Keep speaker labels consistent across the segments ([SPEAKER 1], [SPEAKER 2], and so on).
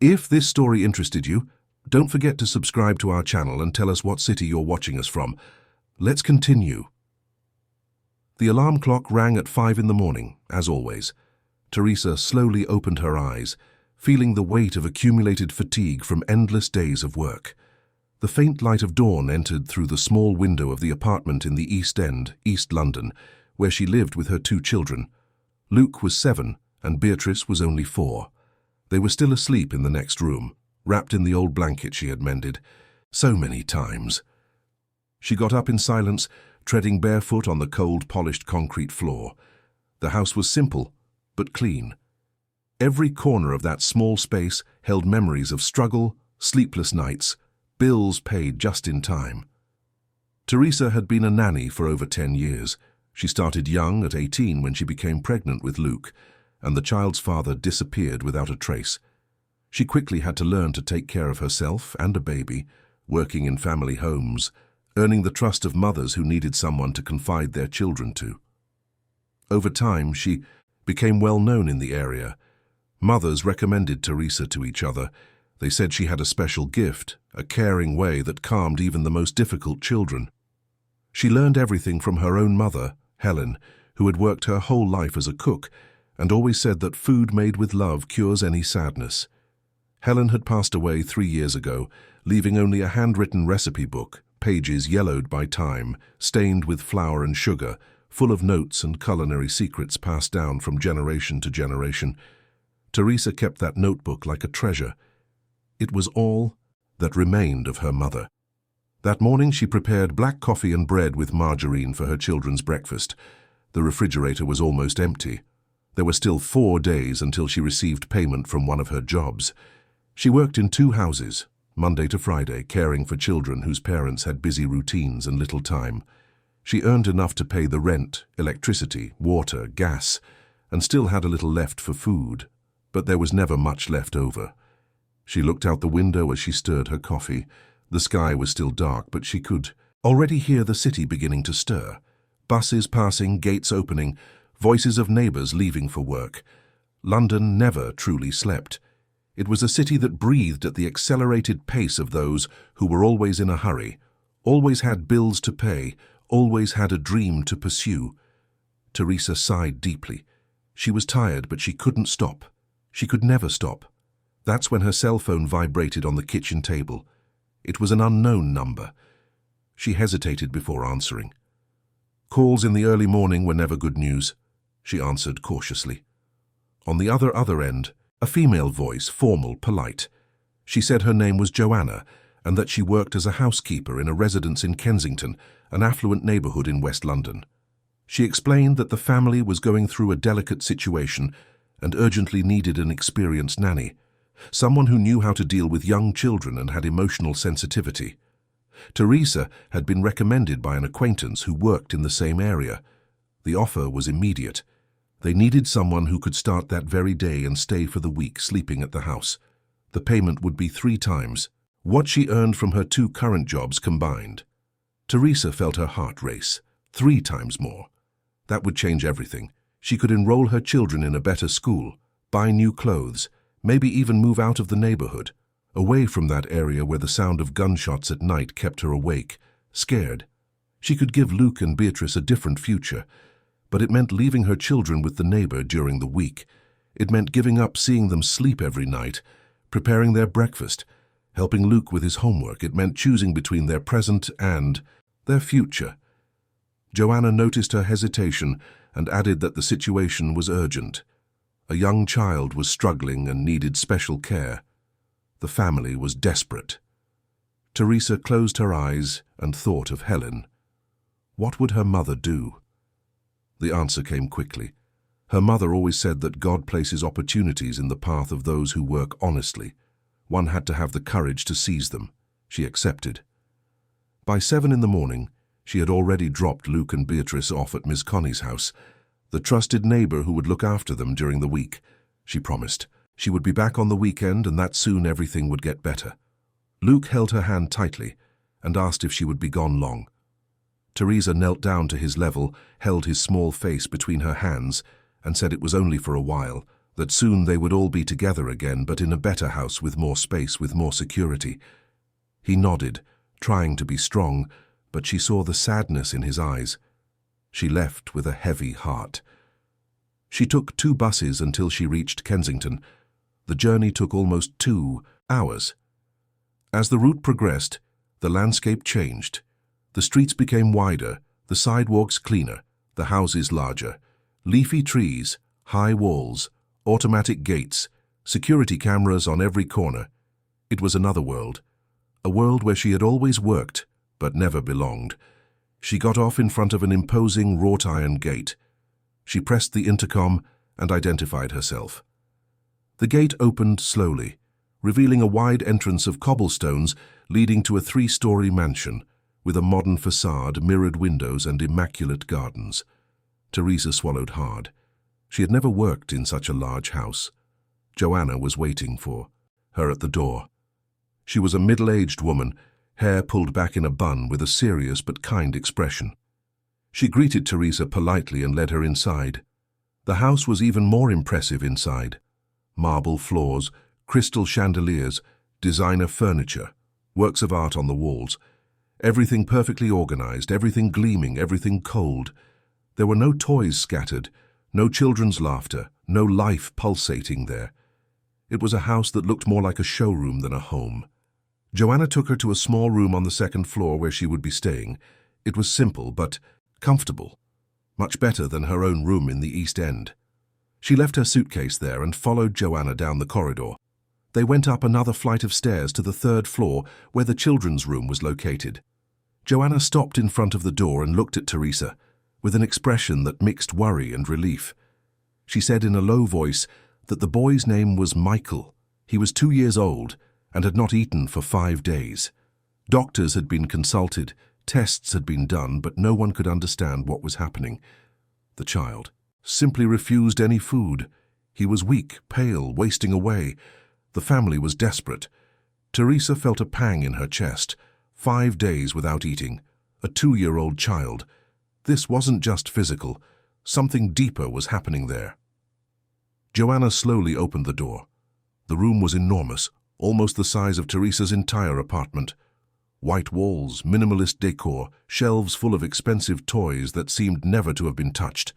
[SPEAKER 1] If this story interested you, don't forget to subscribe to our channel and tell us what city you're watching us from. Let's continue. The alarm clock rang at 5 in the morning, as always. Teresa slowly opened her eyes, feeling the weight of accumulated fatigue from endless days of work. The faint light of dawn entered through the small window of the apartment in the East End, East London, where she lived with her 2 children. Luke was 7 and Beatrice was only 4. They were still asleep in the next room, wrapped in the old blanket she had mended so many times. She got up in silence, treading barefoot on the cold, polished concrete floor. The house was simple, but clean. Every corner of that small space held memories of struggle, sleepless nights, bills paid just in time. Teresa had been a nanny for over 10 years. She started young at 18 when she became pregnant with Luke, and the child's father disappeared without a trace. She quickly had to learn to take care of herself and a baby, working in family homes, earning the trust of mothers who needed someone to confide their children to. Over time, she became well known in the area. Mothers recommended Teresa to each other. They said she had a special gift, a caring way that calmed even the most difficult children. She learned everything from her own mother, Helen, who had worked her whole life as a cook and always said that food made with love cures any sadness. Helen had passed away 3 years ago, leaving only a handwritten recipe book, pages yellowed by time, stained with flour and sugar, full of notes and culinary secrets passed down from generation to generation. Teresa kept that notebook like a treasure. It was all that remained of her mother. That morning she prepared black coffee and bread with margarine for her children's breakfast. The refrigerator was almost empty. There were still 4 days until she received payment from one of her jobs. She worked in 2 houses, Monday to Friday, caring for children whose parents had busy routines and little time. She earned enough to pay the rent, electricity, water, gas, and still had a little left for food, but there was never much left over. She looked out the window as she stirred her coffee. The sky was still dark, but she could already hear the city beginning to stir. Buses passing, gates opening, voices of neighbours leaving for work. London never truly slept. It was a city that breathed at the accelerated pace of those who were always in a hurry, always had bills to pay, always had a dream to pursue. Teresa sighed deeply. She was tired, but she couldn't stop. She could never stop. That's when her cell phone vibrated on the kitchen table. It was an unknown number. She hesitated before answering. Calls in the early morning were never good news. She answered cautiously. On the other end, a female voice, formal, polite. She said her name was Joanna and that she worked as a housekeeper in a residence in Kensington, an affluent neighbourhood in West London. She explained that the family was going through a delicate situation and urgently needed an experienced nanny, someone who knew how to deal with young children and had emotional sensitivity. Teresa had been recommended by an acquaintance who worked in the same area. The offer was immediate. They needed someone who could start that very day and stay for the week, sleeping at the house. The payment would be 3 times what she earned from her 2 current jobs combined. Teresa felt her heart race. 3 times more. That would change everything. She could enroll her children in a better school, buy new clothes, maybe even move out of the neighbourhood, away from that area where the sound of gunshots at night kept her awake, scared. She could give Luke and Beatrice a different future, but it meant leaving her children with the neighbour during the week. It meant giving up seeing them sleep every night, preparing their breakfast, helping Luke with his homework. It meant choosing between their present and their future. Joanna noticed her hesitation and added that the situation was urgent. A young child was struggling and needed special care. The family was desperate. Teresa closed her eyes and thought of Helen. What would her mother do? The answer came quickly. Her mother always said that God places opportunities in the path of those who work honestly. One had to have the courage to seize them. She accepted. By 7 in the morning, she had already dropped Luke and Beatrice off at Miss Connie's house, the trusted neighbour who would look after them during the week. She promised. She would be back on the weekend and that soon everything would get better. Luke held her hand tightly and asked if she would be gone long. Teresa knelt down to his level, held his small face between her hands, and said it was only for a while, that soon they would all be together again, but in a better house with more space, with more security. He nodded, trying to be strong, but she saw the sadness in his eyes. She left with a heavy heart. She took 2 buses until she reached Kensington. The journey took almost 2 hours. As the route progressed, the landscape changed. The streets became wider, the sidewalks cleaner, the houses larger. Leafy trees, high walls, automatic gates, security cameras on every corner. It was another world, a world where she had always worked, but never belonged. She got off in front of an imposing wrought-iron gate. She pressed the intercom and identified herself. The gate opened slowly, revealing a wide entrance of cobblestones leading to a 3-story mansion with a modern facade, mirrored windows and immaculate gardens. Teresa swallowed hard. She had never worked in such a large house. Joanna was waiting for her at the door. She was a middle-aged woman, hair pulled back in a bun with a serious but kind expression. She greeted Teresa politely and led her inside. The house was even more impressive inside. Marble floors, crystal chandeliers, designer furniture, works of art on the walls. Everything perfectly organized, everything gleaming, everything cold. There were no toys scattered, no children's laughter, no life pulsating there. It was a house that looked more like a showroom than a home. Joanna took her to a small room on the 2nd floor where she would be staying. It was simple but comfortable, much better than her own room in the East End. She left her suitcase there and followed Joanna down the corridor. They went up another flight of stairs to the 3rd floor where the children's room was located. Joanna stopped in front of the door and looked at Teresa with an expression that mixed worry and relief. She said in a low voice that the boy's name was Michael. He was 2 years old and had not eaten for 5 days. Doctors had been consulted, tests had been done, but no one could understand what was happening. The child simply refused any food. He was weak, pale, wasting away. The family was desperate. Teresa felt a pang in her chest. 5 days without eating. A 2-year-old child. This wasn't just physical. Something deeper was happening there. Joanna slowly opened the door. The room was enormous, almost the size of Teresa's entire apartment. White walls, minimalist decor, shelves full of expensive toys that seemed never to have been touched.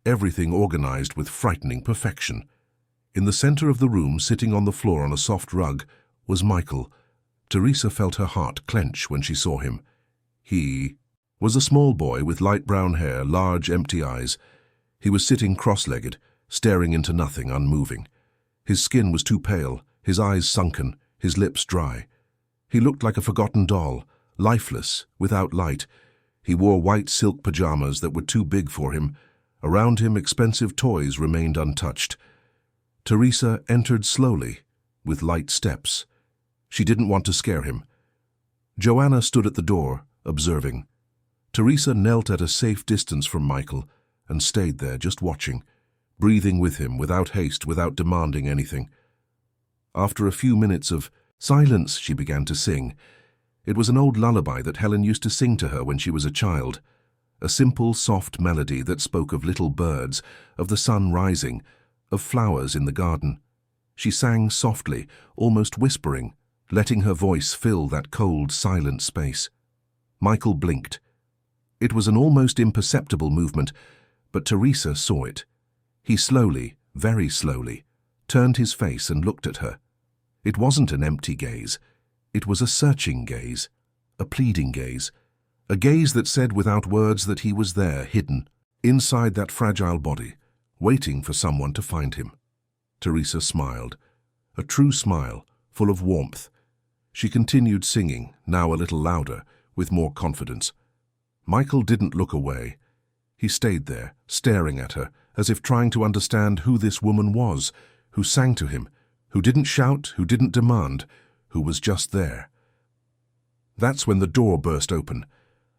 [SPEAKER 1] Everything organized with frightening perfection. In the center of the room, sitting on the floor on a soft rug, was Michael. Teresa felt her heart clench when she saw him. He was a small boy with light brown hair, large empty eyes. He was sitting cross-legged, staring into nothing, unmoving. His skin was too pale, his eyes sunken, his lips dry. He looked like a forgotten doll, lifeless, without light. He wore white silk pajamas that were too big for him. Around him, expensive toys remained untouched. Teresa entered slowly, with light steps. She didn't want to scare him. Joanna stood at the door, observing. Teresa knelt at a safe distance from Michael and stayed there, just watching, breathing with him, without haste, without demanding anything. After a few minutes of silence, she began to sing. It was an old lullaby that Helen used to sing to her when she was a child. A simple, soft melody that spoke of little birds, of the sun rising, of flowers in the garden. She sang softly, almost whispering, letting her voice fill that cold, silent space. Michael blinked. It was an almost imperceptible movement, but Teresa saw it. He slowly, very slowly, turned his face and looked at her. It wasn't an empty gaze. It was a searching gaze, a pleading gaze, a gaze that said without words that he was there, hidden, inside that fragile body, waiting for someone to find him. Teresa smiled, a true smile, full of warmth. She continued singing, now a little louder, with more confidence. Michael didn't look away. He stayed there, staring at her, as if trying to understand who this woman was, who sang to him, who didn't shout, who didn't demand, who was just there. That's when the door burst open.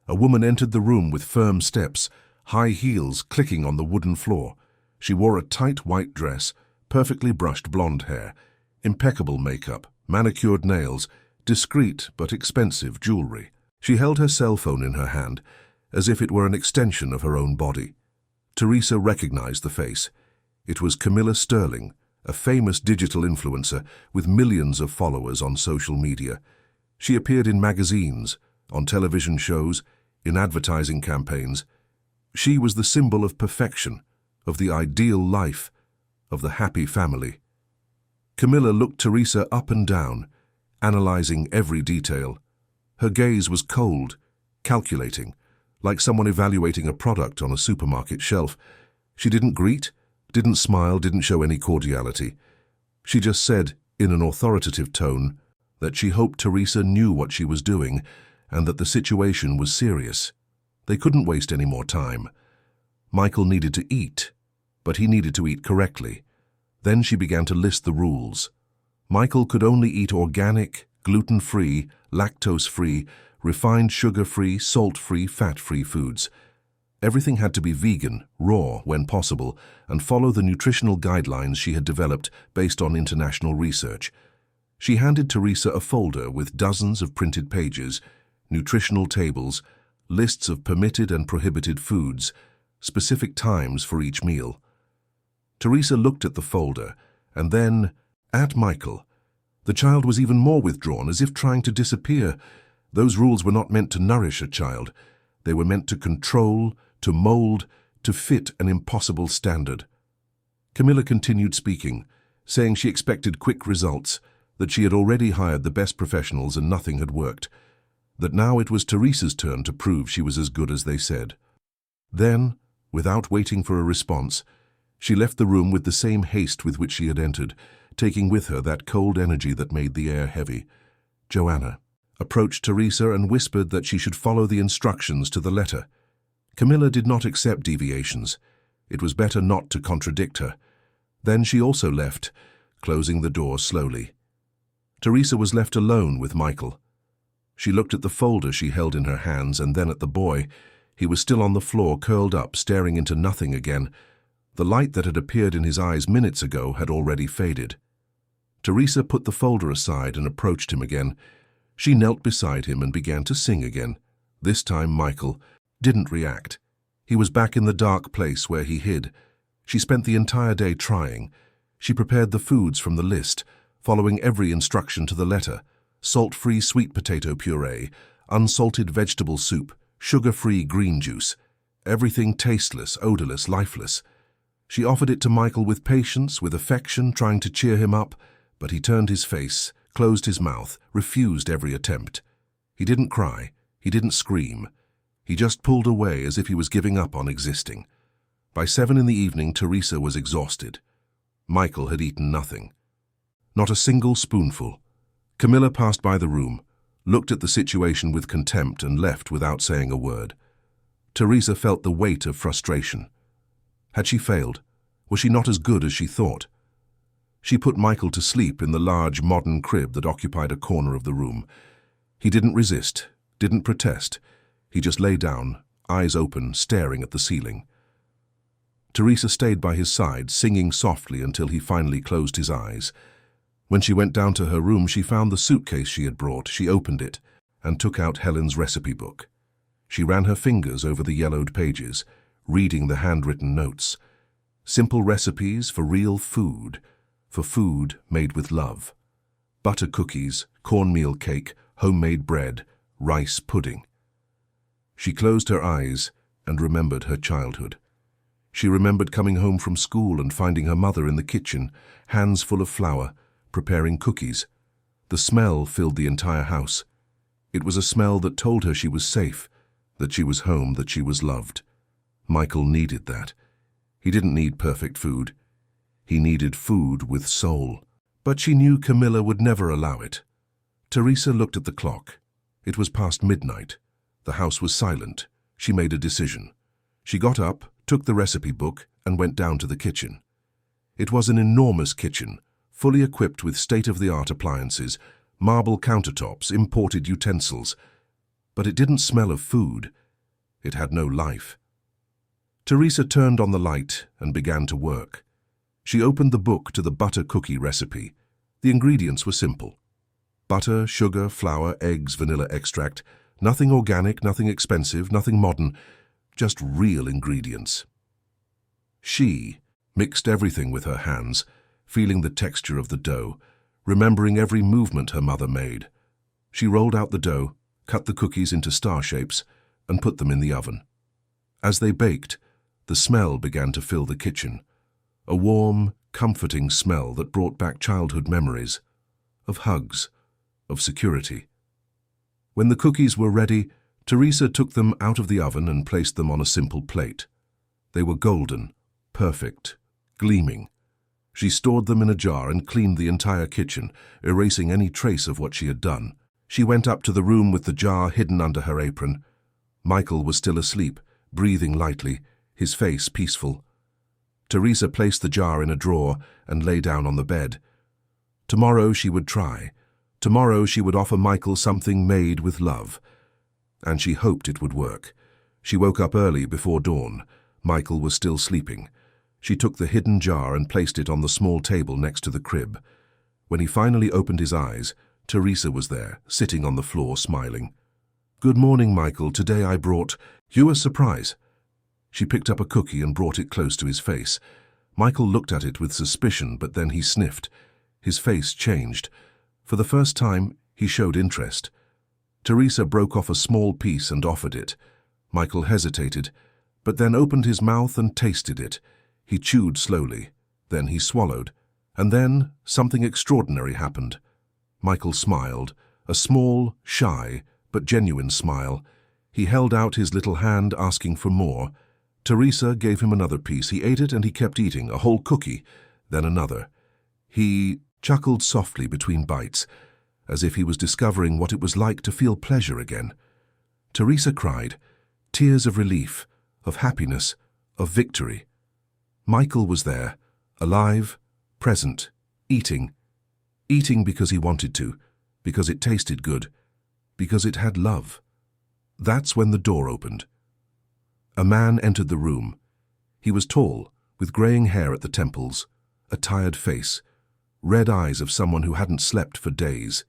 [SPEAKER 1] A woman entered the room with firm steps, high heels clicking on the wooden floor. She wore a tight white dress, perfectly brushed blonde hair, impeccable makeup, manicured nails, discreet but expensive jewelry. She held her cell phone in her hand, as if it were an extension of her own body. Teresa recognized the face. It was Camilla Sterling, a famous digital influencer with millions of followers on social media. She appeared in magazines, on television shows, in advertising campaigns. She was the symbol of perfection, of the ideal life, of the happy family. Camilla looked Teresa up and down, analyzing every detail. Her gaze was cold, calculating, like someone evaluating a product on a supermarket shelf. She didn't greet, didn't smile, didn't show any cordiality. She just said, in an authoritative tone, that she hoped Teresa knew what she was doing and that the situation was serious. They couldn't waste any more time. Michael needed to eat, but he needed to eat correctly. Then she began to list the rules. Michael could only eat organic, gluten-free, lactose-free, refined sugar-free, salt-free, fat-free foods. Everything had to be vegan, raw when possible, and follow the nutritional guidelines she had developed based on international research. She handed Teresa a folder with dozens of printed pages, nutritional tables, lists of permitted and prohibited foods, specific times for each meal. Teresa looked at the folder, and then at Michael. The child was even more withdrawn, as if trying to disappear. Those rules were not meant to nourish a child. They were meant to control, to mold, to fit an impossible standard. Camilla continued speaking, saying she expected quick results, that she had already hired the best professionals and nothing had worked, that now it was Teresa's turn to prove she was as good as they said. Then, without waiting for a response, she left the room with the same haste with which she had entered, taking with her that cold energy that made the air heavy. Joanna approached Teresa and whispered that she should follow the instructions to the letter. Camilla did not accept deviations. It was better not to contradict her. Then she also left, closing the door slowly. Teresa was left alone with Michael. She looked at the folder she held in her hands and then at the boy. He was still on the floor, curled up, staring into nothing again. The light that had appeared in his eyes minutes ago had already faded. Teresa put the folder aside and approached him again. She knelt beside him and began to sing again. This time Michael didn't react. He was back in the dark place where he hid. She spent the entire day trying. She prepared the foods from the list, following every instruction to the letter: salt-free sweet potato puree, unsalted vegetable soup, sugar-free green juice, everything tasteless, odorless, lifeless. She offered it to Michael with patience, with affection, trying to cheer him up, but he turned his face, closed his mouth, refused every attempt. He didn't cry, he didn't scream. He just pulled away as if he was giving up on existing. By 7 in the evening, Teresa was exhausted. Michael had eaten nothing. Not a single spoonful. Camilla passed by the room, looked at the situation with contempt and left without saying a word. Teresa felt the weight of frustration. Had she failed? Was she not as good as she thought? She put Michael to sleep in the large modern crib that occupied a corner of the room. He didn't resist, didn't protest. He just lay down, eyes open, staring at the ceiling. Teresa stayed by his side, singing softly until he finally closed his eyes. When she went down to her room, she found the suitcase she had brought. She opened it and took out Helen's recipe book. She ran her fingers over the yellowed pages, reading the handwritten notes. Simple recipes for real food, for food made with love. Butter cookies, cornmeal cake, homemade bread, rice pudding. She closed her eyes and remembered her childhood. She remembered coming home from school and finding her mother in the kitchen, hands full of flour, preparing cookies. The smell filled the entire house. It was a smell that told her she was safe, that she was home, that she was loved. Michael needed that. He didn't need perfect food. He needed food with soul. But she knew Camilla would never allow it. Teresa looked at the clock. It was past midnight. The house was silent. She made a decision. She got up, took the recipe book, and went down to the kitchen. It was an enormous kitchen, fully equipped with state-of-the-art appliances, marble countertops, imported utensils. But it didn't smell of food. It had no life. Teresa turned on the light and began to work. She opened the book to the butter cookie recipe. The ingredients were simple: butter, sugar, flour, eggs, vanilla extract. Nothing organic, nothing expensive, nothing modern, just real ingredients. She, mixed everything with her hands, feeling the texture of the dough, remembering every movement her mother made. She rolled out the dough, cut the cookies into star shapes, and put them in the oven. As they baked, the smell began to fill the kitchen, a warm, comforting smell that brought back childhood memories, of hugs, of security. When the cookies were ready, Teresa took them out of the oven and placed them on a simple plate. They were golden, perfect, gleaming. She stored them in a jar and cleaned the entire kitchen, erasing any trace of what she had done. She went up to the room with the jar hidden under her apron. Michael was still asleep, breathing lightly, his face peaceful. Teresa placed the jar in a drawer and lay down on the bed. Tomorrow she would try. Tomorrow she would offer Michael something made with love. And she hoped it would work. She woke up early before dawn. Michael was still sleeping. She took the hidden jar and placed it on the small table next to the crib. When he finally opened his eyes, Teresa was there, sitting on the floor, smiling. "Good morning, Michael. Today I brought you a surprise." She picked up a cookie and brought it close to his face. Michael looked at it with suspicion, but then he sniffed. His face changed. For the first time, he showed interest. Teresa broke off a small piece and offered it. Michael hesitated, but then opened his mouth and tasted it. He chewed slowly. Then he swallowed. And then something extraordinary happened. Michael smiled, a small, shy, but genuine smile. He held out his little hand, asking for more. Teresa gave him another piece. He ate it and he kept eating, a whole cookie, then another. He chuckled softly between bites, as if he was discovering what it was like to feel pleasure again. Teresa cried, tears of relief, of happiness, of victory. Michael was there, alive, present, eating because he wanted to, because it tasted good, because it had love. That's when the door opened. A man entered the room. He was tall, with graying hair at the temples, a tired face, red eyes of someone who hadn't slept for days.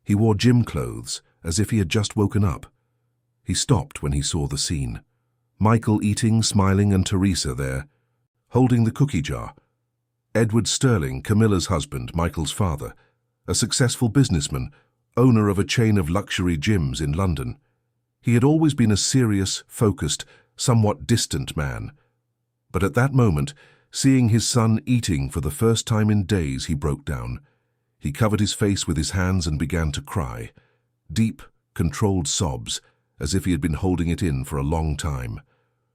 [SPEAKER 1] He wore gym clothes, as if he had just woken up. He stopped when he saw the scene. Michael eating, smiling, and Teresa there, holding the cookie jar. Edward Sterling, Camilla's husband, Michael's father, a successful businessman, owner of a chain of luxury gyms in London. He had always been a serious, focused, somewhat distant man. But at that moment, seeing his son eating for the first time in days, he broke down. He covered his face with his hands and began to cry. Deep, controlled sobs, as if he had been holding it in for a long time.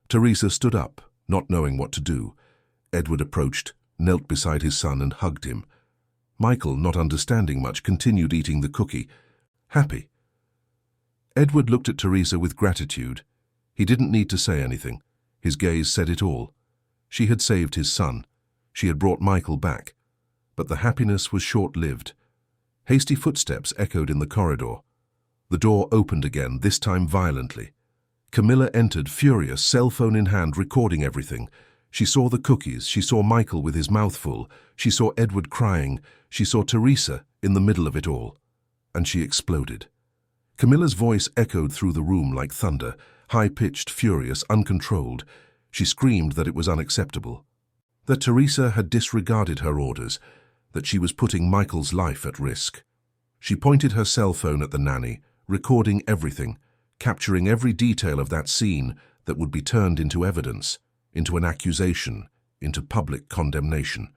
[SPEAKER 1] Teresa stood up, not knowing what to do. Edward approached, knelt beside his son and hugged him. Michael, not understanding much, continued eating the cookie, happy. Edward looked at Teresa with gratitude. He didn't need to say anything. His gaze said it all. She had saved his son. She had brought Michael back. But the happiness was short-lived. Hasty footsteps echoed in the corridor. The door opened again, this time violently. Camilla entered, furious, cell phone in hand, recording everything. She saw the cookies, she saw Michael with his mouth full, she saw Edward crying, she saw Teresa in the middle of it all. And she exploded. Camilla's voice echoed through the room like thunder, high-pitched, furious, uncontrolled. She screamed that it was unacceptable, that Teresa had disregarded her orders, that she was putting Michael's life at risk. She pointed her cell phone at the nanny, recording everything, capturing every detail of that scene that would be turned into evidence, into an accusation, into public condemnation.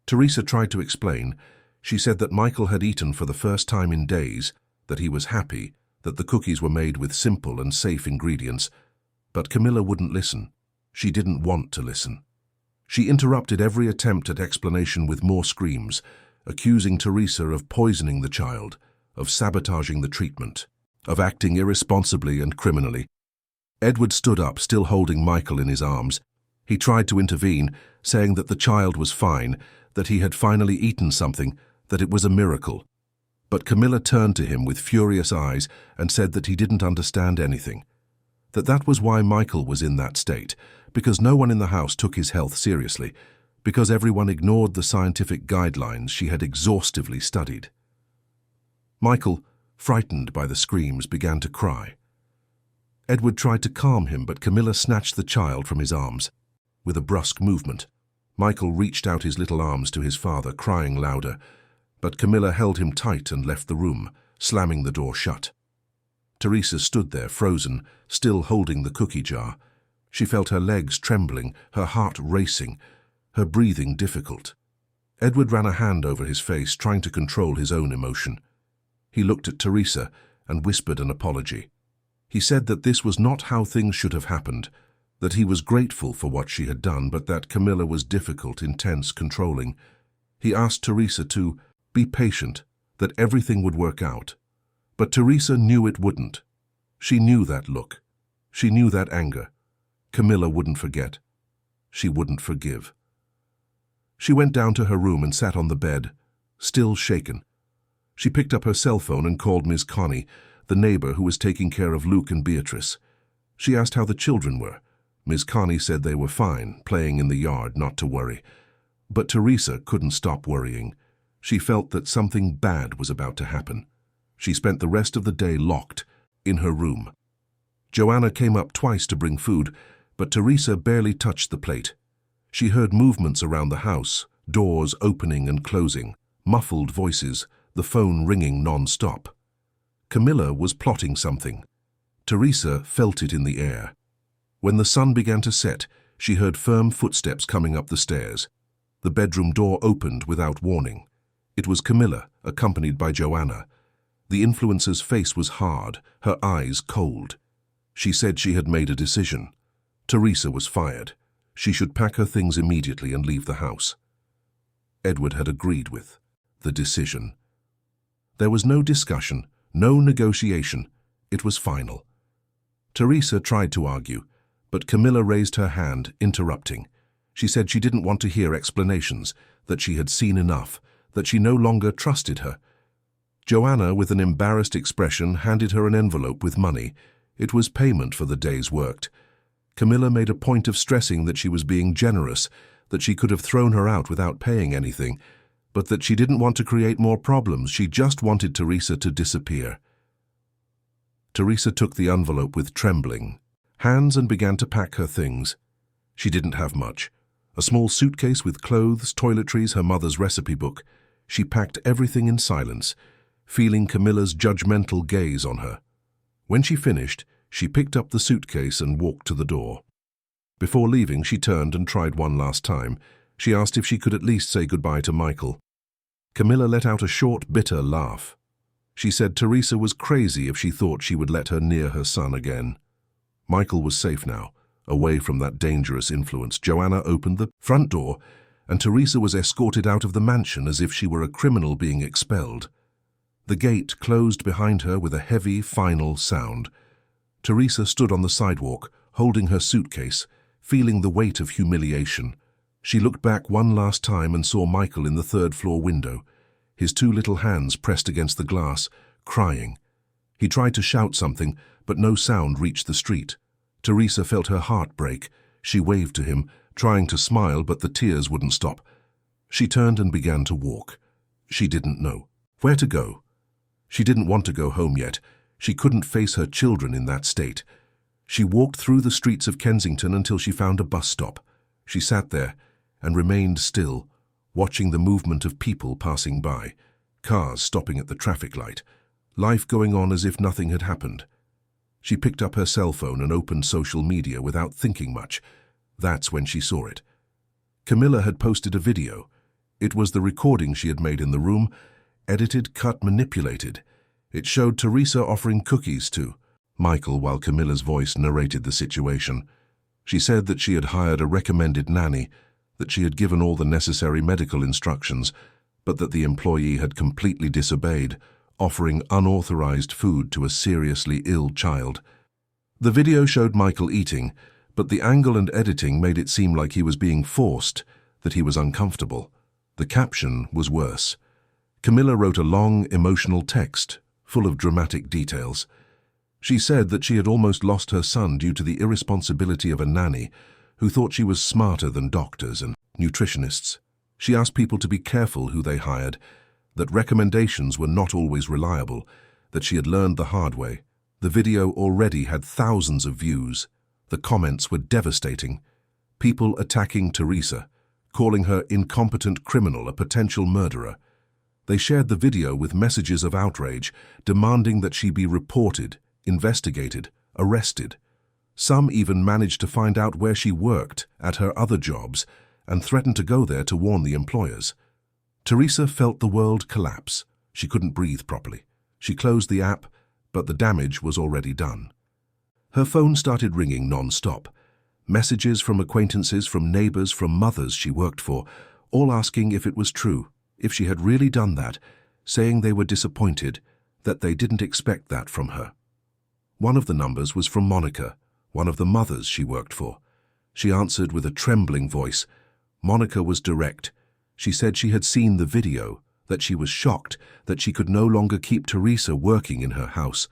[SPEAKER 1] Teresa tried to explain. She said that Michael had eaten for the first time in days, that he was happy, that the cookies were made with simple and safe ingredients. But Camilla wouldn't listen. She didn't want to listen. She interrupted every attempt at explanation with more screams, accusing Teresa of poisoning the child, of sabotaging the treatment, of acting irresponsibly and criminally. Edward stood up, still holding Michael in his arms. He tried to intervene, saying that the child was fine, that he had finally eaten something, that it was a miracle. But Camilla turned to him with furious eyes and said that he didn't understand anything, that was why Michael was in that state, because no one in the house took his health seriously, because everyone ignored the scientific guidelines she had exhaustively studied. Michael, frightened by the screams, began to cry. Edward tried to calm him, but Camilla snatched the child from his arms. With a brusque movement, Michael reached out his little arms to his father, crying louder, but Camilla held him tight and left the room, slamming the door shut. Teresa stood there, frozen, still holding the cookie jar. She felt her legs trembling, her heart racing, her breathing difficult. Edward ran a hand over his face, trying to control his own emotion. He looked at Teresa and whispered an apology. He said that this was not how things should have happened, that he was grateful for what she had done, but that Camilla was difficult, intense, controlling. He asked Teresa to be patient, that everything would work out. But Teresa knew it wouldn't. She knew that look. She knew that anger. Camilla wouldn't forget. She wouldn't forgive. She went down to her room and sat on the bed, still shaken. She picked up her cell phone and called Ms. Connie, the neighbor who was taking care of Luke and Beatrice. She asked how the children were. Ms. Connie said they were fine, playing in the yard, not to worry. But Teresa couldn't stop worrying. She felt that something bad was about to happen. She spent the rest of the day locked in her room. Joanna came up twice to bring food, but Teresa barely touched the plate. She heard movements around the house, doors opening and closing, muffled voices, the phone ringing non-stop. Camilla was plotting something. Teresa felt it in the air. When the sun began to set, she heard firm footsteps coming up the stairs. The bedroom door opened without warning. It was Camilla, accompanied by Joanna. The influencer's face was hard, her eyes cold. She said she had made a decision. Teresa was fired. She should pack her things immediately and leave the house. Edward had agreed with the decision. There was no discussion, no negotiation. It was final. Teresa tried to argue, but Camilla raised her hand, interrupting. She said she didn't want to hear explanations, that she had seen enough, that she no longer trusted her. Joanna, with an embarrassed expression, handed her an envelope with money. It was payment for the days worked. Camilla made a point of stressing that she was being generous, that she could have thrown her out without paying anything, but that she didn't want to create more problems. She just wanted Teresa to disappear. Teresa took the envelope with trembling hands and began to pack her things. She didn't have much. A small suitcase with clothes, toiletries, her mother's recipe book. She packed everything in silence, feeling Camilla's judgmental gaze on her. When she finished, she picked up the suitcase and walked to the door. Before leaving, she turned and tried one last time. She asked if she could at least say goodbye to Michael. Camilla let out a short, bitter laugh. She said Teresa was crazy if she thought she would let her near her son again. Michael was safe now, away from that dangerous influence. Joanna opened the front door, and Teresa was escorted out of the mansion as if she were a criminal being expelled. The gate closed behind her with a heavy, final sound. Teresa stood on the sidewalk, holding her suitcase, feeling the weight of humiliation. She looked back one last time and saw Michael in the third-floor window, his two little hands pressed against the glass, crying. He tried to shout something, but no sound reached the street. Teresa felt her heart break. She waved to him, trying to smile, but the tears wouldn't stop. She turned and began to walk. She didn't know where to go. She didn't want to go home yet. She couldn't face her children in that state. She walked through the streets of Kensington until she found a bus stop. She sat there and remained still, watching the movement of people passing by, cars stopping at the traffic light, life going on as if nothing had happened. She picked up her cell phone and opened social media without thinking much. That's when she saw it. Camilla had posted a video. It was the recording she had made in the room, edited, cut, manipulated. It showed Teresa offering cookies to Michael while Camilla's voice narrated the situation. She said that she had hired a recommended nanny, that she had given all the necessary medical instructions, but that the employee had completely disobeyed, offering unauthorized food to a seriously ill child. The video showed Michael eating, but the angle and editing made it seem like he was being forced, that he was uncomfortable. The caption was worse. Camilla wrote a long, emotional text, full of dramatic details. She said that she had almost lost her son due to the irresponsibility of a nanny who thought she was smarter than doctors and nutritionists. She asked people to be careful who they hired, that recommendations were not always reliable, that she had learned the hard way. The video already had thousands of views. The comments were devastating. People attacking Teresa, calling her incompetent criminal, a potential murderer. They shared the video with messages of outrage, demanding that she be reported, investigated, arrested. Some even managed to find out where she worked at her other jobs and threatened to go there to warn the employers. Teresa felt the world collapse. She couldn't breathe properly. She closed the app, but the damage was already done. Her phone started ringing non-stop. Messages from acquaintances, from neighbors, from mothers she worked for, all asking if it was true, if she had really done that, saying they were disappointed, that they didn't expect that from her. One of the numbers was from Monica, one of the mothers she worked for. She answered with a trembling voice. Monica was direct. She said she had seen the video, that she was shocked that she could no longer keep Teresa working in her house.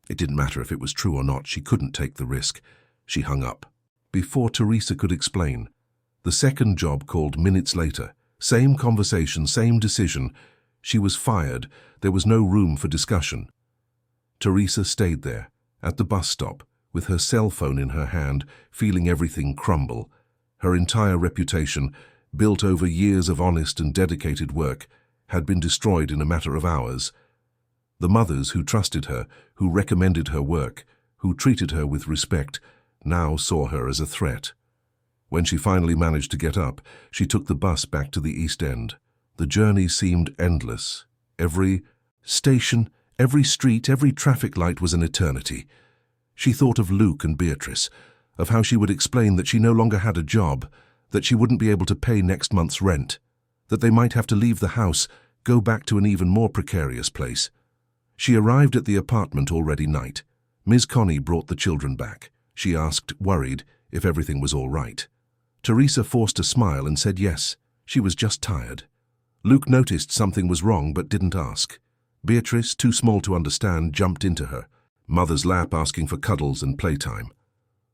[SPEAKER 1] It didn't matter if it was true or not, she couldn't take the risk. She hung up. Before Teresa could explain, the second job called minutes later. Same conversation, same decision. She was fired. There was no room for discussion. Teresa stayed there, at the bus stop, with her cell phone in her hand, feeling everything crumble. Her entire reputation, built over years of honest and dedicated work, had been destroyed in a matter of hours. The mothers who trusted her, who recommended her work, who treated her with respect, now saw her as a threat. When she finally managed to get up, she took the bus back to the East End. The journey seemed endless. Every station, every street, every traffic light was an eternity. She thought of Luke and Beatrice, of how she would explain that she no longer had a job, that she wouldn't be able to pay next month's rent, that they might have to leave the house, go back to an even more precarious place. She arrived at the apartment already night. Ms. Connie brought the children back. She asked, worried, if everything was all right. Teresa forced a smile and said yes, she was just tired. Luke noticed something was wrong but didn't ask. Beatrice, too small to understand, jumped into her mother's lap asking for cuddles and playtime.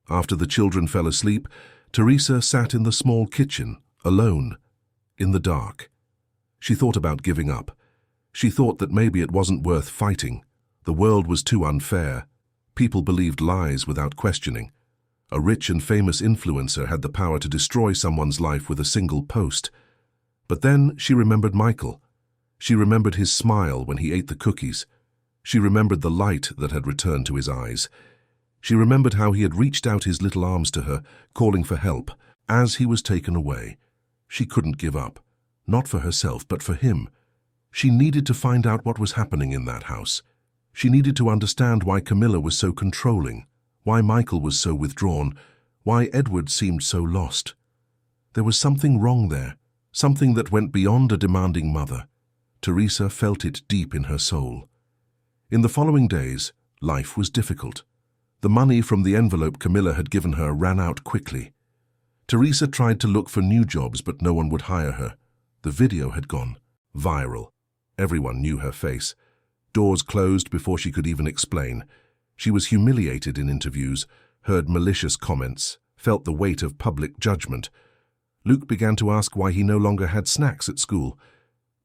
[SPEAKER 1] After the children fell asleep, Teresa sat in the small kitchen, alone, in the dark. She thought about giving up. She thought that maybe it wasn't worth fighting. The world was too unfair. People believed lies without questioning. A rich and famous influencer had the power to destroy someone's life with a single post. But then she remembered Michael. She remembered his smile when he ate the cookies. She remembered the light that had returned to his eyes. She remembered how he had reached out his little arms to her, calling for help, as he was taken away. She couldn't give up. Not for herself, but for him. She needed to find out what was happening in that house. She needed to understand why Camilla was so controlling, why Michael was so withdrawn, why Edward seemed so lost. There was something wrong there, something that went beyond a demanding mother. Teresa felt it deep in her soul. In the following days, life was difficult. The money from the envelope Camilla had given her ran out quickly. Teresa tried to look for new jobs, but no one would hire her. The video had gone viral. Everyone knew her face. Doors closed before she could even explain. She was humiliated in interviews, heard malicious comments, felt the weight of public judgment. Luke began to ask why he no longer had snacks at school.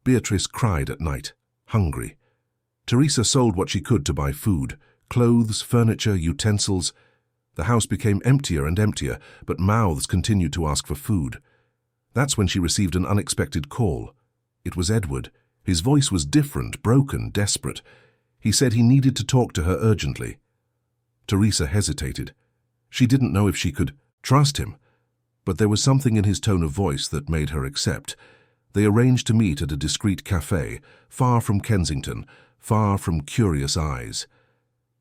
[SPEAKER 1] Beatrice cried at night, hungry. Teresa sold what she could to buy food, clothes, furniture, utensils. The house became emptier and emptier, but mouths continued to ask for food. That's when she received an unexpected call. It was Edward. His voice was different, broken, desperate. He said he needed to talk to her urgently. Teresa hesitated. She didn't know if she could trust him, but there was something in his tone of voice that made her accept. They arranged to meet at a discreet cafe, far from Kensington, far from curious eyes.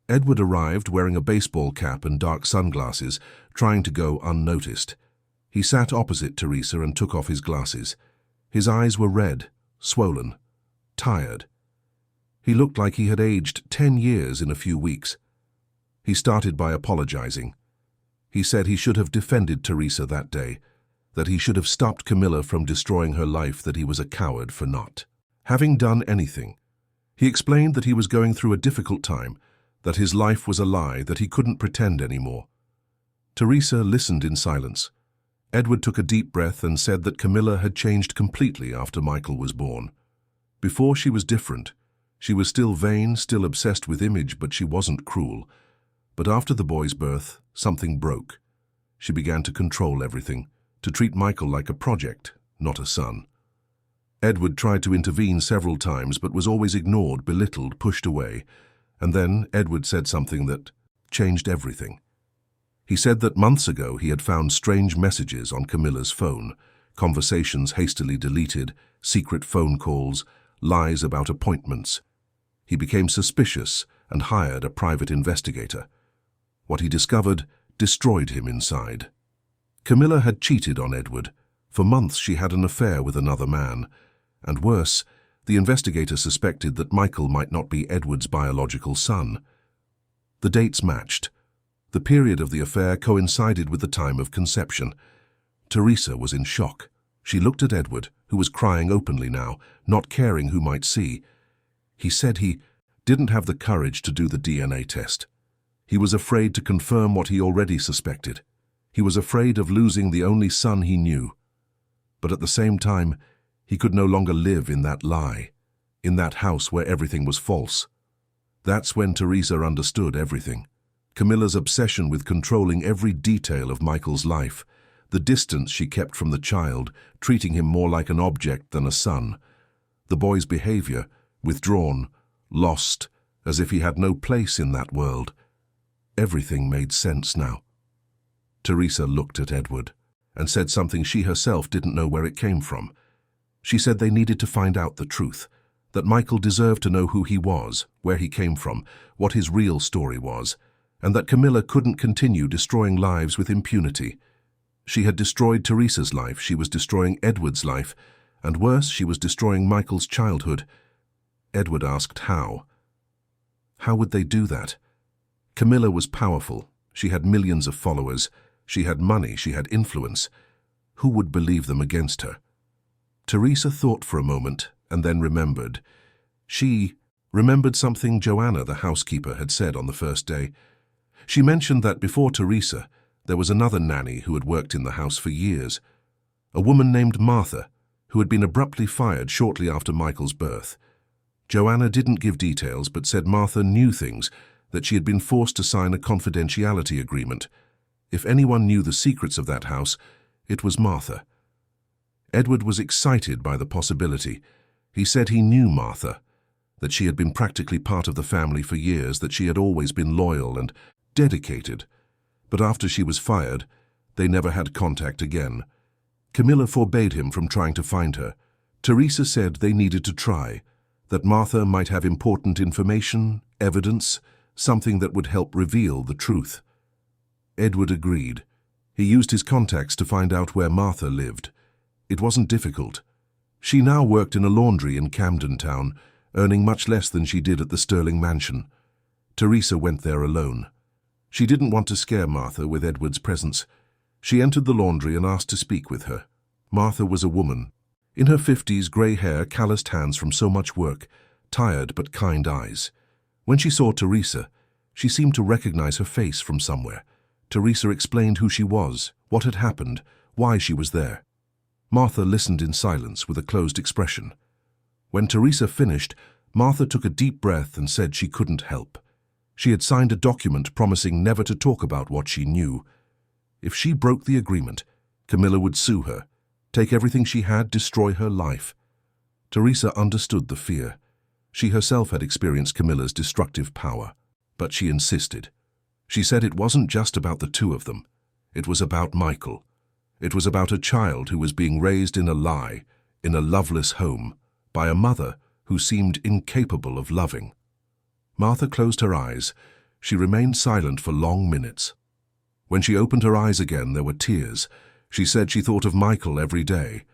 [SPEAKER 1] Edward arrived wearing a baseball cap and dark sunglasses, trying to go unnoticed. He sat opposite Teresa and took off his glasses. His eyes were red, swollen, tired. He looked like he had aged 10 years in a few weeks. He started by apologizing. He said he should have defended Teresa that day, that he should have stopped Camilla from destroying her life, that he was a coward for not having done anything. He explained that he was going through a difficult time, that his life was a lie, that he couldn't pretend anymore. Teresa listened in silence. Edward took a deep breath and said that Camilla had changed completely after Michael was born. Before, she was different. She was still vain, still obsessed with image, but she wasn't cruel. But after the boy's birth, something broke. She began to control everything, to treat Michael like a project, not a son. Edward tried to intervene several times but was always ignored, belittled, pushed away. And then Edward said something that changed everything. He said that months ago he had found strange messages on Camilla's phone, conversations hastily deleted, secret phone calls, lies about appointments. He became suspicious and hired a private investigator. What he discovered destroyed him inside. Camilla had cheated on Edward. For months she had an affair with another man. And worse, the investigator suspected that Michael might not be Edward's biological son. The dates matched. The period of the affair coincided with the time of conception. Teresa was in shock. She looked at Edward, who was crying openly now, not caring who might see. He said he didn't have the courage to do the DNA test. He was afraid to confirm what he already suspected. He was afraid of losing the only son he knew. But at the same time, he could no longer live in that lie, in that house where everything was false. That's when Teresa understood everything. Camilla's obsession with controlling every detail of Michael's life, the distance she kept from the child, treating him more like an object than a son. The boy's behavior, withdrawn, lost, as if he had no place in that world. Everything made sense now. Teresa looked at Edward and said something she herself didn't know where it came from. She said they needed to find out the truth, that Michael deserved to know who he was, where he came from, what his real story was, and that Camilla couldn't continue destroying lives with impunity. She had destroyed Teresa's life, she was destroying Edward's life, and worse, she was destroying Michael's childhood. Edward asked how. How would they do that? Camilla was powerful. She had millions of followers. She had money, she had influence. Who would believe them against her? Teresa thought for a moment and then remembered. She remembered something Joanna, the housekeeper, had said on the first day. She mentioned that before Teresa, there was another nanny who had worked in the house for years, a woman named Martha, who had been abruptly fired shortly after Michael's birth. Joanna didn't give details but said Martha knew things, that she had been forced to sign a confidentiality agreement. If anyone knew the secrets of that house, it was Martha. Edward was excited by the possibility. He said he knew Martha, that she had been practically part of the family for years, that she had always been loyal and dedicated. But after she was fired, they never had contact again. Camilla forbade him from trying to find her. Teresa said they needed to try, that Martha might have important information, evidence, something that would help reveal the truth. Edward agreed. He used his contacts to find out where Martha lived. It wasn't difficult. She now worked in a laundry in Camden Town, earning much less than she did at the Sterling mansion. Teresa went there alone. She didn't want to scare Martha with Edward's presence. She entered the laundry and asked to speak with her. Martha was a woman. In her 50s, grey hair, calloused hands from so much work, tired but kind eyes. When she saw Teresa, she seemed to recognize her face from somewhere. Teresa explained who she was, what had happened, why she was there. Martha listened in silence with a closed expression. When Teresa finished, Martha took a deep breath and said she couldn't help. She had signed a document promising never to talk about what she knew. If she broke the agreement, Camilla would sue her, take everything she had, destroy her life. Teresa understood the fear. She herself had experienced Camilla's destructive power, but she insisted. She said it wasn't just about the two of them. It was about Michael. It was about a child who was being raised in a lie, in a loveless home, by a mother who seemed incapable of loving. Martha closed her eyes. She remained silent for long minutes. When she opened her eyes again, there were tears. She said she thought of Michael every day,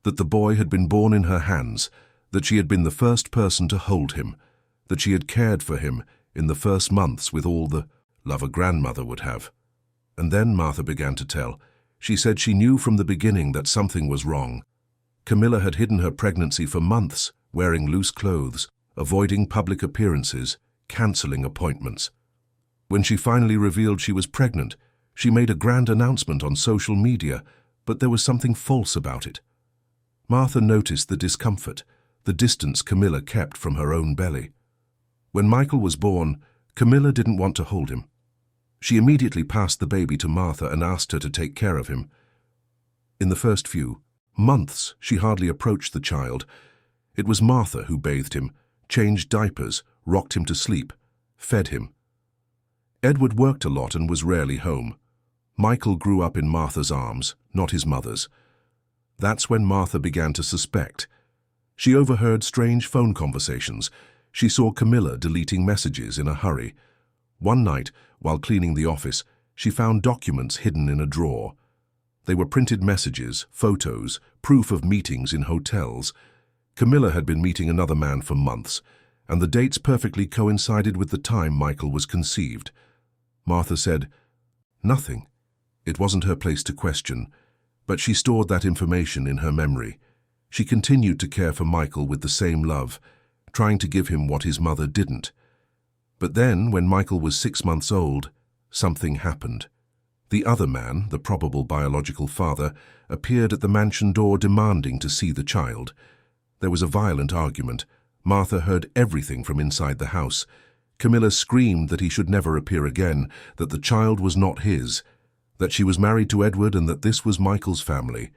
[SPEAKER 1] that the boy had been born in her hands, that she had been the first person to hold him, that she had cared for him in the first months with all the love a grandmother would have. And then Martha began to tell. She said she knew from the beginning that something was wrong. Camilla had hidden her pregnancy for months, wearing loose clothes, avoiding public appearances, cancelling appointments. When she finally revealed she was pregnant, she made a grand announcement on social media, but there was something false about it. Martha noticed the discomfort, the distance Camilla kept from her own belly. When Michael was born, Camilla didn't want to hold him. She immediately passed the baby to Martha and asked her to take care of him. In the first few months, she hardly approached the child. It was Martha who bathed him, changed diapers, rocked him to sleep, fed him. Edward worked a lot and was rarely home. Michael grew up in Martha's arms, not his mother's. That's when Martha began to suspect. She overheard strange phone conversations. She saw Camilla deleting messages in a hurry. One night, while cleaning the office, she found documents hidden in a drawer. They were printed messages, photos, proof of meetings in hotels. Camilla had been meeting another man for months, and the dates perfectly coincided with the time Michael was conceived. Martha said, "Nothing." It wasn't her place to question, but she stored that information in her memory. She continued to care for Michael with the same love, trying to give him what his mother didn't. But then, when Michael was 6 months old, something happened. The other man, the probable biological father, appeared at the mansion door demanding to see the child. There was a violent argument. Martha heard everything from inside the house. Camilla screamed that he should never appear again, that the child was not his, that she was married to Edward and that this was Michael's family.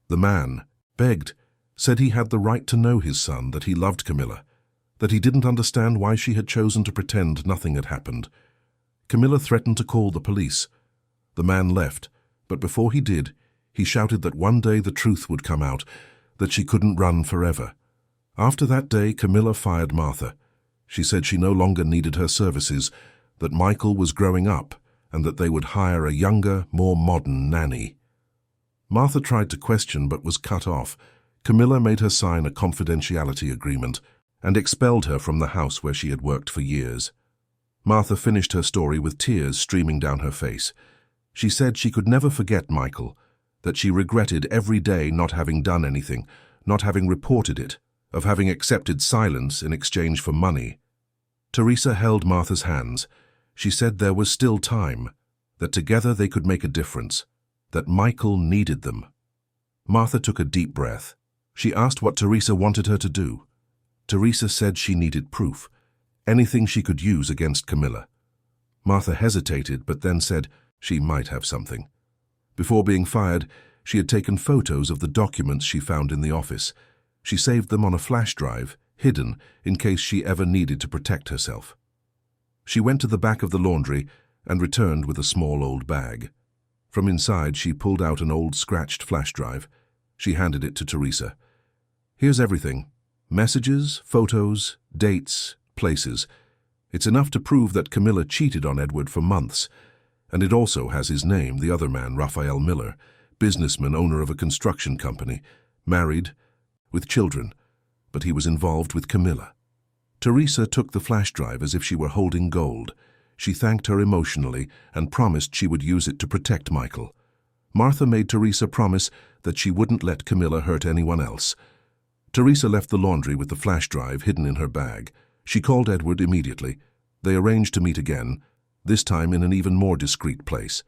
[SPEAKER 1] The man begged, said he had the right to know his son, that he loved Camilla, that he didn't understand why she had chosen to pretend nothing had happened. Camilla threatened to call the police. The man left, but before he did, he shouted that one day the truth would come out, that she couldn't run forever. After that day, Camilla fired Martha. She said she no longer needed her services, that Michael was growing up, and that they would hire a younger, more modern nanny. Martha tried to question but was cut off. Camilla made her sign a confidentiality agreement and expelled her from the house where she had worked for years. Martha finished her story with tears streaming down her face. She said she could never forget Michael, that she regretted every day not having done anything, not having reported it, of having accepted silence in exchange for money. Teresa held Martha's hands. She said there was still time, that together they could make a difference, that Michael needed them. Martha took a deep breath. She asked what Teresa wanted her to do. Teresa said she needed proof, anything she could use against Camilla. Martha hesitated, but then said she might have something. Before being fired, she had taken photos of the documents she found in the office. She saved them on a flash drive, hidden, in case she ever needed to protect herself. She went to the back of the laundry and returned with a small old bag. From inside, she pulled out an old scratched flash drive. She handed it to Teresa. "Here's everything. Messages, photos, dates, places. It's enough to prove that Camilla cheated on Edward for months. And it also has his name, the other man, Raphael Miller, businessman, owner of a construction company, married, with children, but he was involved with Camilla." Teresa took the flash drive as if she were holding gold. She thanked her emotionally and promised she would use it to protect Michael. Martha made Teresa promise that she wouldn't let Camilla hurt anyone else. Teresa left the laundry with the flash drive hidden in her bag. She called Edward immediately. They arranged to meet again, this time in an even more discreet place.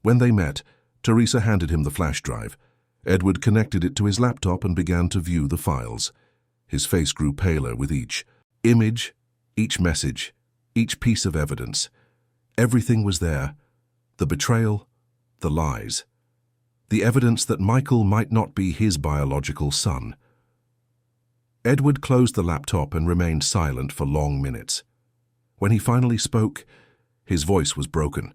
[SPEAKER 1] When they met, Teresa handed him the flash drive. Edward connected it to his laptop and began to view the files. His face grew paler with each image, each message, each piece of evidence. Everything was there. The betrayal, the lies. The evidence that Michael might not be his biological son. Edward closed the laptop and remained silent for long minutes. When he finally spoke, his voice was broken.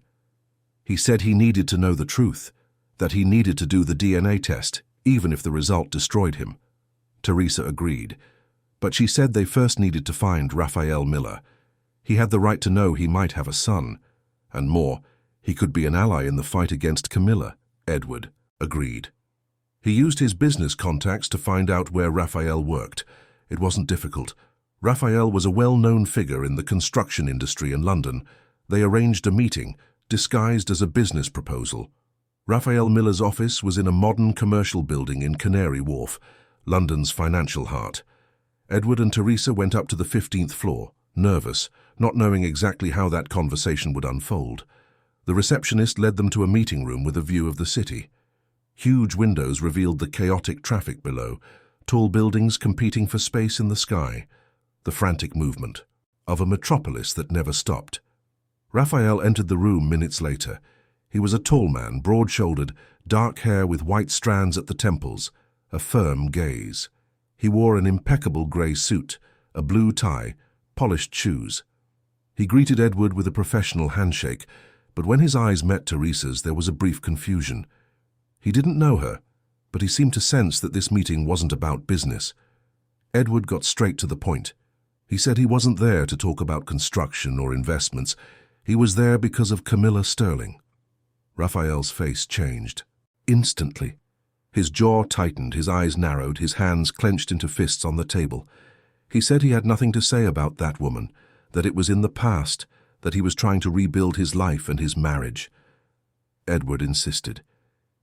[SPEAKER 1] He said he needed to know the truth, that he needed to do the DNA test, even if the result destroyed him. Teresa agreed, but she said they first needed to find Raphael Miller. He had the right to know he might have a son, and more, he could be an ally in the fight against Camilla. Edward agreed. He used his business contacts to find out where Raphael worked. It wasn't difficult. Raphael was a well-known figure in the construction industry in London. They arranged a meeting, disguised as a business proposal. Raphael Miller's office was in a modern commercial building in Canary Wharf, London's financial heart. Edward and Teresa went up to the 15th floor, nervous, not knowing exactly how that conversation would unfold. The receptionist led them to a meeting room with a view of the city. Huge windows revealed the chaotic traffic below, tall buildings competing for space in the sky, the frantic movement of a metropolis that never stopped. Raphael entered the room minutes later. He was a tall man, broad-shouldered, dark hair with white strands at the temples, a firm gaze. He wore an impeccable grey suit, a blue tie, polished shoes. He greeted Edward with a professional handshake, but when his eyes met Teresa's, there was a brief confusion. He didn't know her, but he seemed to sense that this meeting wasn't about business. Edward got straight to the point. He said he wasn't there to talk about construction or investments. He was there because of Camilla Sterling. Raphael's face changed. Instantly. His jaw tightened, his eyes narrowed, his hands clenched into fists on the table. He said he had nothing to say about that woman, that it was in the past, that he was trying to rebuild his life and his marriage. Edward insisted.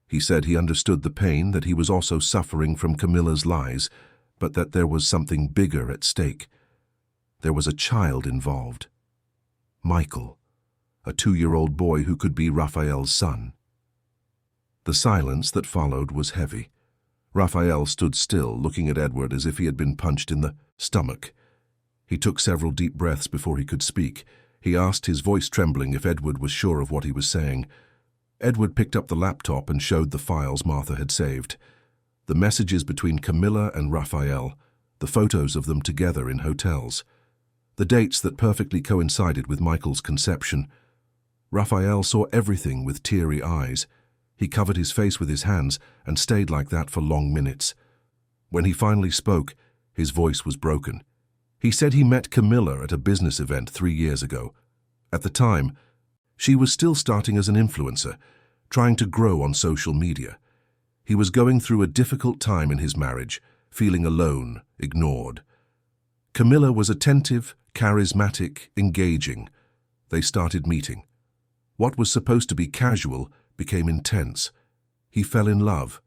[SPEAKER 1] He said he understood the pain, that he was also suffering from Camilla's lies, but that there was something bigger at stake. There was a child involved. Michael, a 2-year-old boy who could be Raphael's son. The silence that followed was heavy. Raphael stood still, looking at Edward as if he had been punched in the stomach. He took several deep breaths before he could speak. He asked, his voice trembling, if Edward was sure of what he was saying. Edward picked up the laptop and showed the files Martha had saved. The messages between Camilla and Raphael, the photos of them together in hotels, the dates that perfectly coincided with Michael's conception. Raphael saw everything with teary eyes. He covered his face with his hands and stayed like that for long minutes. When he finally spoke, his voice was broken. He said he met Camilla at a business event 3 years ago. At the time, she was still starting as an influencer, trying to grow on social media. He was going through a difficult time in his marriage, feeling alone, ignored. Camilla was attentive, charismatic, engaging. They started meeting. What was supposed to be casual became intense. He fell in love.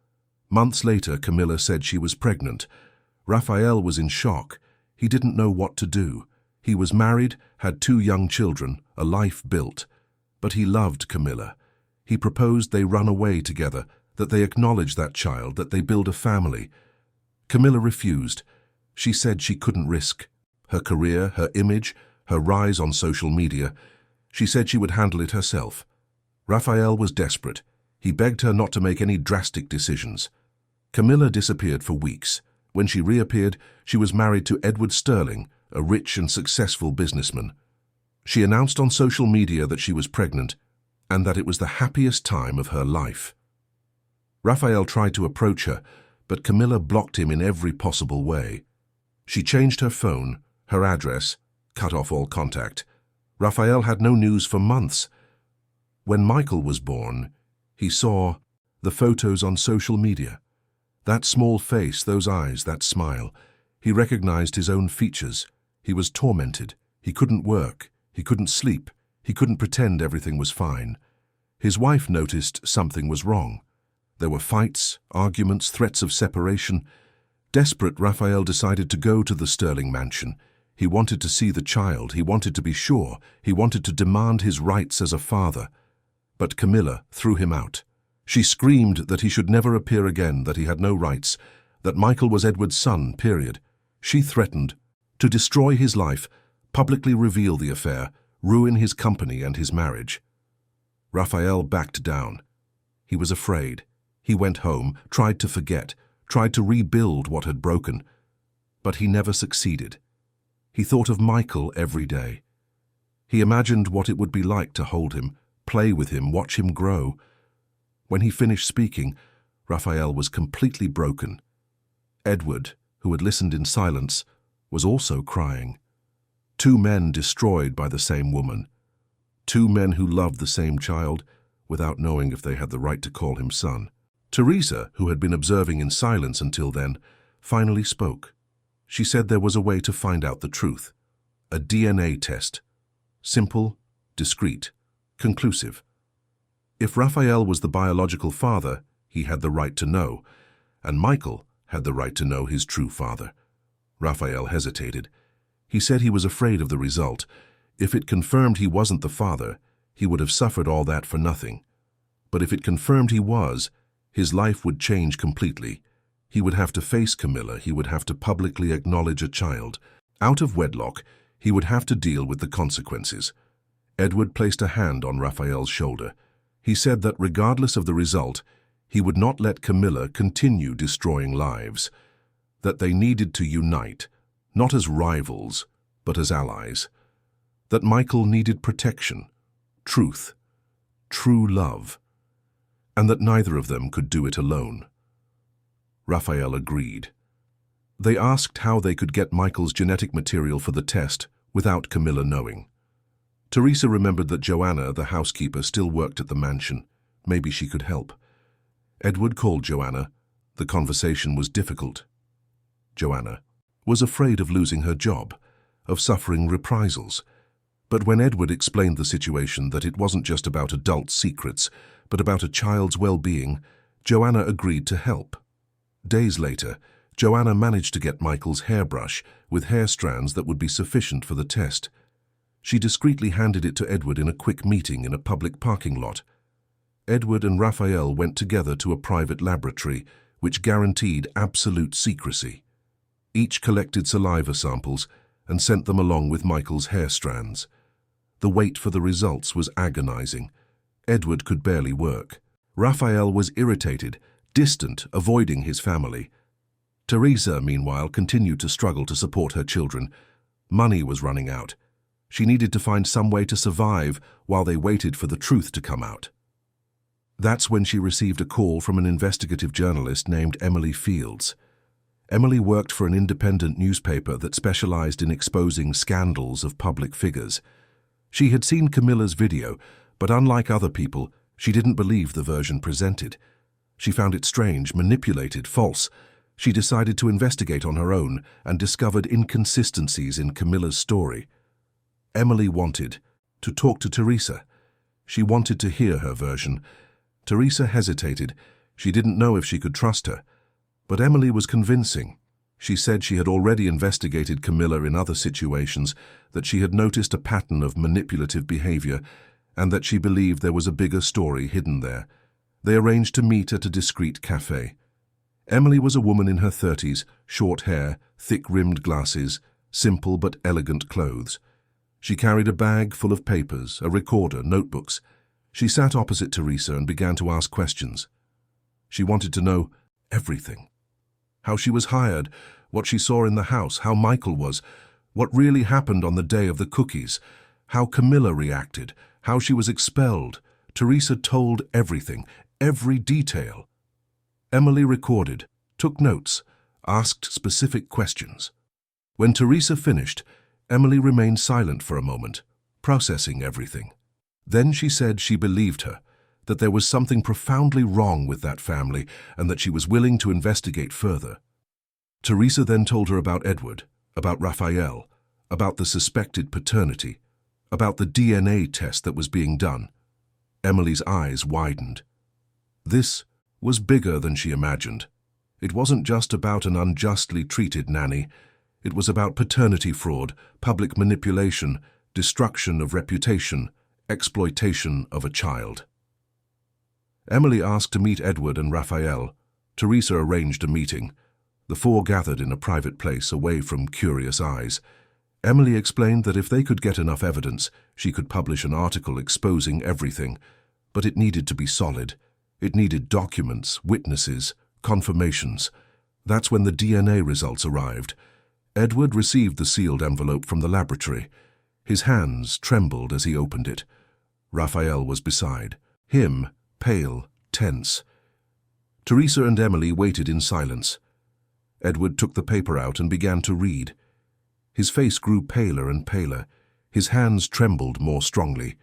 [SPEAKER 1] Months later, Camilla said she was pregnant. Raphael was in shock. He didn't know what to do. He was married, had 2 young children, a life built. But he loved Camilla. He proposed they run away together, that they acknowledge that child, that they build a family. Camilla refused. She said she couldn't risk her career, her image, her rise on social media. She said she would handle it herself. Raphael was desperate. He begged her not to make any drastic decisions. Camilla disappeared for weeks. When she reappeared, she was married to Edward Sterling, a rich and successful businessman. She announced on social media that she was pregnant and that it was the happiest time of her life. Raphael tried to approach her, but Camilla blocked him in every possible way. She changed her phone, her address, cut off all contact. Raphael had no news for months. When Michael was born, he saw the photos on social media. That small face, those eyes, that smile. He recognized his own features. He was tormented. He couldn't work. He couldn't sleep. He couldn't pretend everything was fine. His wife noticed something was wrong. There were fights, arguments, threats of separation. Desperate, Raphael decided to go to the Sterling mansion. He wanted to see the child. He wanted to be sure. He wanted to demand his rights as a father. But Camilla threw him out. She screamed that he should never appear again, that he had no rights, that Michael was Edward's son, period. She threatened to destroy his life, publicly reveal the affair, ruin his company and his marriage. Raphael backed down. He was afraid. He went home, tried to forget, tried to rebuild what had broken. But he never succeeded. He thought of Michael every day. He imagined what it would be like to hold him, play with him, watch him grow. When he finished speaking, Raphael was completely broken. Edward, who had listened in silence, was also crying. 2 men destroyed by the same woman. 2 men who loved the same child without knowing if they had the right to call him son. Teresa, who had been observing in silence until then, finally spoke. She said there was a way to find out the truth. A DNA test. Simple, discreet, conclusive. If Raphael was the biological father, he had the right to know, and Michael had the right to know his true father. Raphael hesitated. He said he was afraid of the result. If it confirmed he wasn't the father, he would have suffered all that for nothing. But if it confirmed he was, his life would change completely. He would have to face Camilla. He would have to publicly acknowledge a child. Out of wedlock, he would have to deal with the consequences. Edward placed a hand on Raphael's shoulder. He said that regardless of the result, he would not let Camilla continue destroying lives, that they needed to unite, not as rivals, but as allies, that Michael needed protection, truth, true love, and that neither of them could do it alone. Raphael agreed. They asked how they could get Michael's genetic material for the test without Camilla knowing. Teresa remembered that Joanna, the housekeeper, still worked at the mansion. Maybe she could help. Edward called Joanna. The conversation was difficult. Joanna was afraid of losing her job, of suffering reprisals. But when Edward explained the situation, that it wasn't just about adult secrets, but about a child's well-being, Joanna agreed to help. Days later, Joanna managed to get Michael's hairbrush with hair strands that would be sufficient for the test. She discreetly handed it to Edward in a quick meeting in a public parking lot. Edward and Raphael went together to a private laboratory, which guaranteed absolute secrecy. Each collected saliva samples and sent them along with Michael's hair strands. The wait for the results was agonizing. Edward could barely work. Raphael was irritated, distant, avoiding his family. Teresa, meanwhile, continued to struggle to support her children. Money was running out. She needed to find some way to survive while they waited for the truth to come out. That's when she received a call from an investigative journalist named Emily Fields. Emily worked for an independent newspaper that specialized in exposing scandals of public figures. She had seen Camilla's video, but unlike other people, she didn't believe the version presented. She found it strange, manipulated, false. She decided to investigate on her own and discovered inconsistencies in Camilla's story. Emily wanted to talk to Teresa. She wanted to hear her version. Teresa hesitated. She didn't know if she could trust her. But Emily was convincing. She said she had already investigated Camilla in other situations, that she had noticed a pattern of manipulative behavior, and that she believed there was a bigger story hidden there. They arranged to meet at a discreet cafe. Emily was a woman in her 30s, short hair, thick-rimmed glasses, simple but elegant clothes. She carried a bag full of papers, a recorder, notebooks. She sat opposite Teresa and began to ask questions. She wanted to know everything. How she was hired, what she saw in the house, how Michael was, what really happened on the day of the cookies, how Camilla reacted, how she was expelled. Teresa told everything, every detail. Emily recorded, took notes, asked specific questions. When Teresa finished, Emily remained silent for a moment, processing everything. Then she said she believed her, that there was something profoundly wrong with that family and that she was willing to investigate further. Teresa then told her about Edward, about Raphael, about the suspected paternity, about the DNA test that was being done. Emily's eyes widened. This was bigger than she imagined. It wasn't just about an unjustly treated nanny. It was about paternity fraud, public manipulation, destruction of reputation, exploitation of a child. Emily asked to meet Edward and Raphael. Teresa arranged a meeting. The four gathered in a private place away from curious eyes. Emily explained that if they could get enough evidence, she could publish an article exposing everything, but it needed to be solid. It needed documents, witnesses, confirmations. That's when the DNA results arrived. Edward received the sealed envelope from the laboratory. His hands trembled as he opened it. Raphael was beside him, pale, tense. Teresa and Emily waited in silence. Edward took the paper out and began to read. His face grew paler and paler. His hands trembled more strongly.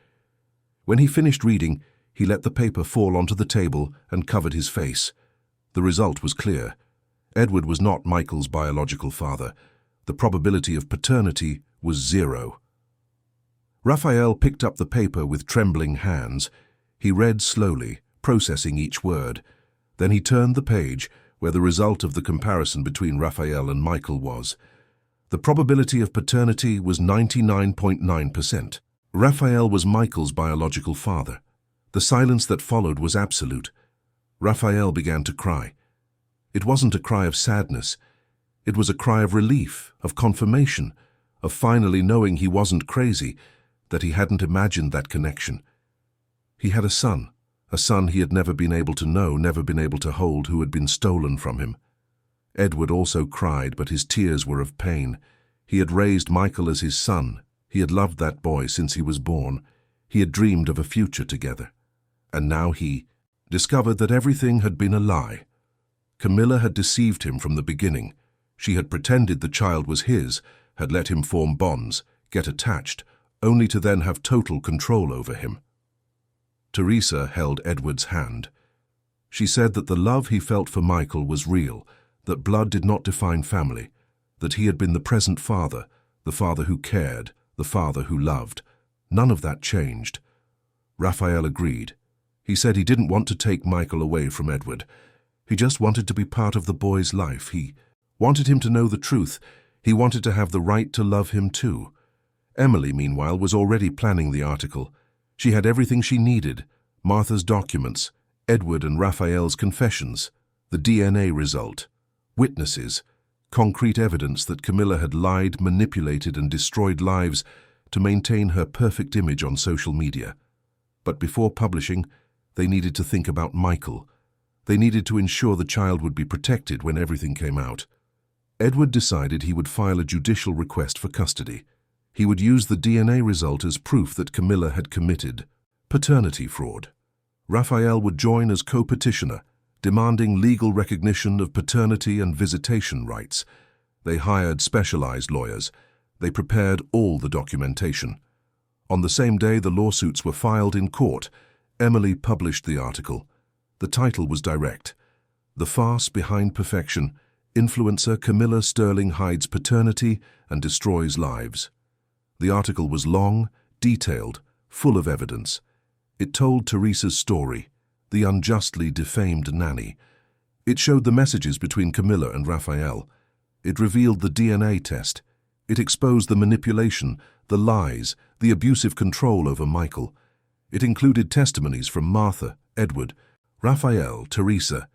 [SPEAKER 1] When he finished reading, he let the paper fall onto the table and covered his face. The result was clear. Edward was not Michael's biological father. The probability of paternity was 0. Raphael picked up the paper with trembling hands. He read slowly, processing each word. Then he turned the page where the result of the comparison between Raphael and Michael was. The probability of paternity was 99.9%. Raphael was Michael's biological father. The silence that followed was absolute. Raphael began to cry. It wasn't a cry of sadness. It was a cry of relief, of confirmation, of finally knowing he wasn't crazy, that he hadn't imagined that connection. He had a son, a son he had never been able to know, never been able to hold, who had been stolen from him. Edward also cried, but his tears were of pain. He had raised Michael as his son. He had loved that boy since he was born. He had dreamed of a future together. And now he discovered that everything had been a lie. Camilla had deceived him from the beginning. She had pretended the child was his, had let him form bonds, get attached, only to then have total control over him. Teresa held Edward's hand. She said that the love he felt for Michael was real, that blood did not define family, that he had been the present father, the father who cared, the father who loved. None of that changed. Raphael agreed. He said he didn't want to take Michael away from Edward. He just wanted to be part of the boy's life. He wanted him to know the truth. He wanted to have the right to love him too. Emily, meanwhile, was already planning the article. She had everything she needed: Martha's documents, Edward and Raphael's confessions, the DNA result, witnesses, concrete evidence that Camilla had lied, manipulated, and destroyed lives to maintain her perfect image on social media. But before publishing, they needed to think about Michael. They needed to ensure the child would be protected when everything came out. Edward decided he would file a judicial request for custody. He would use the DNA result as proof that Camilla had committed paternity fraud. Raphael would join as co-petitioner, demanding legal recognition of paternity and visitation rights. They hired specialized lawyers. They prepared all the documentation. On the same day the lawsuits were filed in court, Emily published the article. The title was direct: "The Farce Behind Perfection. Influencer Camilla Sterling hides paternity and destroys lives." The article was long, detailed, full of evidence. It told Teresa's story, the unjustly defamed nanny. It showed the messages between Camilla and Raphael. It revealed the DNA test. It exposed the manipulation, the lies, the abusive control over Michael. It included testimonies from Martha, Edward, Raphael, Teresa.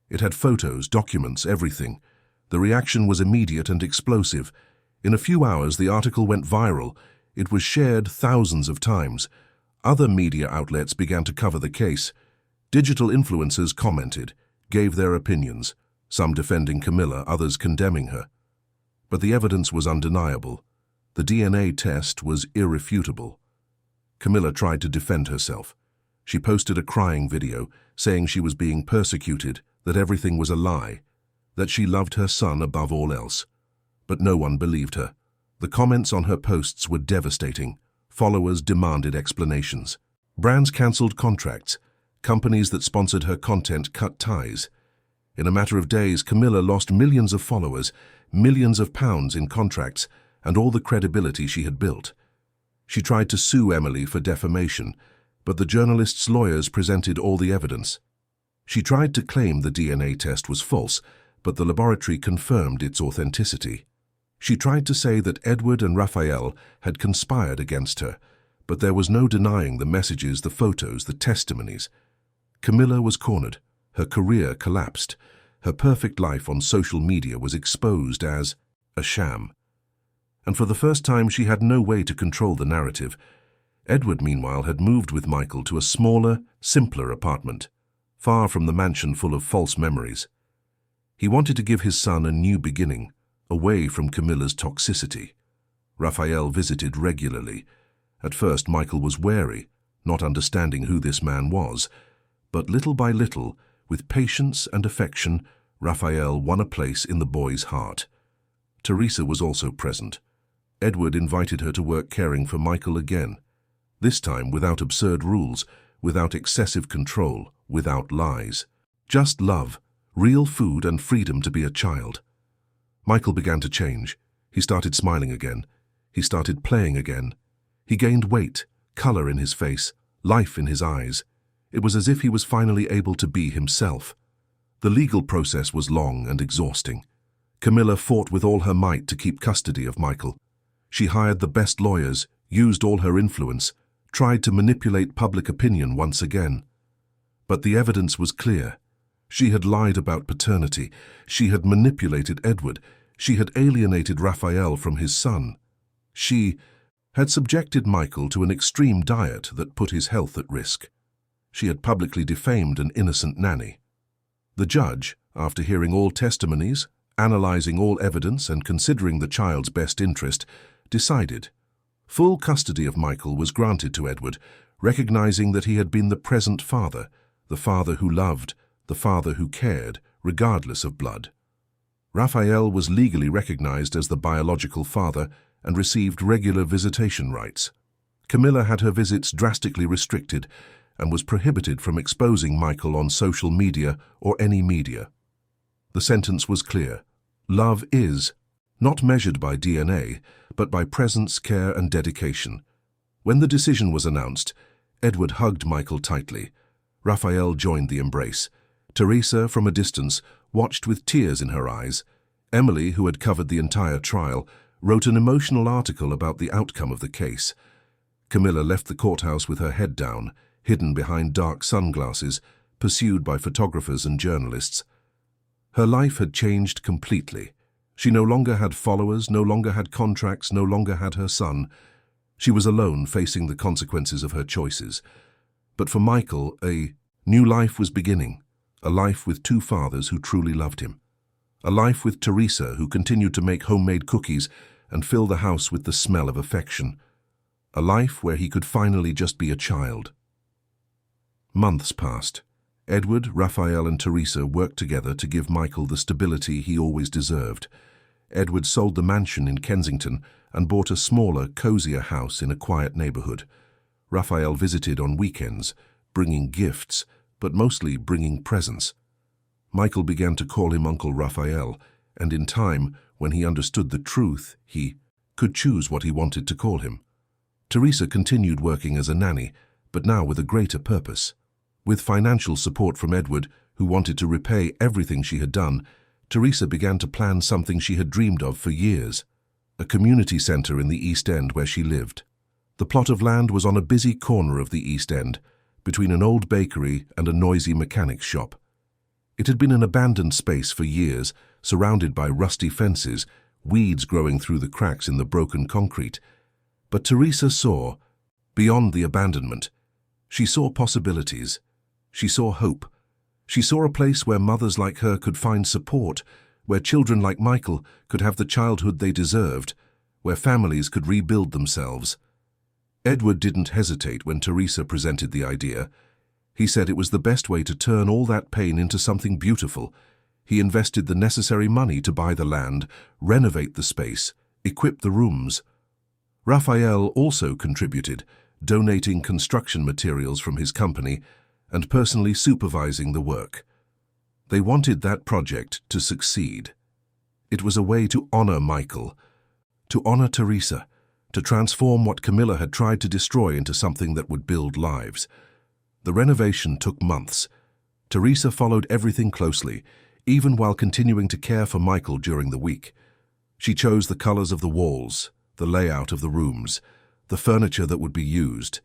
[SPEAKER 1] It had photos, documents, everything. The reaction was immediate and explosive. In a few hours, the article went viral. It was shared thousands of times. Other media outlets began to cover the case. Digital influencers commented, gave their opinions, some defending Camilla, others condemning her. But the evidence was undeniable. The DNA test was irrefutable. Camilla tried to defend herself. She posted a crying video, saying she was being persecuted, that everything was a lie, that she loved her son above all else. But no one believed her. The comments on her posts were devastating. Followers demanded explanations. Brands cancelled contracts. Companies that sponsored her content cut ties. In a matter of days, Camilla lost millions of followers, millions of pounds in contracts, and all the credibility she had built. She tried to sue Emily for defamation, but the journalist's lawyers presented all the evidence. She tried to claim the DNA test was false, but the laboratory confirmed its authenticity. She tried to say that Edward and Raphael had conspired against her, but there was no denying the messages, the photos, the testimonies. Camilla was cornered. Her career collapsed. Her perfect life on social media was exposed as a sham. And for the first time, she had no way to control the narrative. Edward, meanwhile, had moved with Michael to a smaller, simpler apartment, far from the mansion full of false memories. He wanted to give his son a new beginning, away from Camilla's toxicity. Raphael visited regularly. At first, Michael was wary, not understanding who this man was. But little by little, with patience and affection, Raphael won a place in the boy's heart. Teresa was also present. Edward invited her to work caring for Michael again, this time without absurd rules, without excessive control, without lies. Just love, real food, and freedom to be a child. Michael began to change. He started smiling again. He started playing again. He gained weight, color in his face, life in his eyes. It was as if he was finally able to be himself. The legal process was long and exhausting. Camilla fought with all her might to keep custody of Michael. She hired the best lawyers, used all her influence, tried to manipulate public opinion once again. But the evidence was clear. She had lied about paternity. She had manipulated Edward. She had alienated Raphael from his son. She had subjected Michael to an extreme diet that put his health at risk. She had publicly defamed an innocent nanny. The judge, after hearing all testimonies, analyzing all evidence and considering the child's best interest, decided. Full custody of Michael was granted to Edward, recognizing that he had been the present father, the father who loved, the father who cared, regardless of blood. Raphael was legally recognized as the biological father and received regular visitation rights. Camilla had her visits drastically restricted and was prohibited from exposing Michael on social media or any media. The sentence was clear. Love is not measured by DNA, but by presence, care, and dedication. When the decision was announced, Edward hugged Michael tightly. Raphael joined the embrace. Teresa, from a distance, watched with tears in her eyes. Emily, who had covered the entire trial, wrote an emotional article about the outcome of the case. Camilla left the courthouse with her head down, hidden behind dark sunglasses, pursued by photographers and journalists. Her life had changed completely. She no longer had followers, no longer had contracts, no longer had her son. She was alone, facing the consequences of her choices. But for Michael, a new life was beginning, a life with two fathers who truly loved him. A life with Teresa, who continued to make homemade cookies and fill the house with the smell of affection. A life where he could finally just be a child. Months passed. Edward, Raphael, and Teresa worked together to give Michael the stability he always deserved. Edward sold the mansion in Kensington and bought a smaller, cozier house in a quiet neighborhood. Raphael visited on weekends, bringing gifts, but mostly bringing presents. Michael began to call him Uncle Raphael, and in time, when he understood the truth, he could choose what he wanted to call him. Teresa continued working as a nanny, but now with a greater purpose. With financial support from Edward, who wanted to repay everything she had done, Teresa began to plan something she had dreamed of for years, a community center in the East End where she lived. The plot of land was on a busy corner of the East End, between an old bakery and a noisy mechanic's shop. It had been an abandoned space for years, surrounded by rusty fences, weeds growing through the cracks in the broken concrete. But Teresa saw, beyond the abandonment, she saw possibilities. She saw hope. She saw a place where mothers like her could find support, where children like Michael could have the childhood they deserved, where families could rebuild themselves. Edward didn't hesitate when Teresa presented the idea. He said it was the best way to turn all that pain into something beautiful. He invested the necessary money to buy the land, renovate the space, equip the rooms. Raphael also contributed, donating construction materials from his company and personally supervising the work. They wanted that project to succeed. It was a way to honor Michael, to honor Teresa, to transform what Camilla had tried to destroy into something that would build lives. The renovation took months. Teresa followed everything closely, even while continuing to care for Michael during the week. She chose the colors of the walls, the layout of the rooms, the furniture that would be used.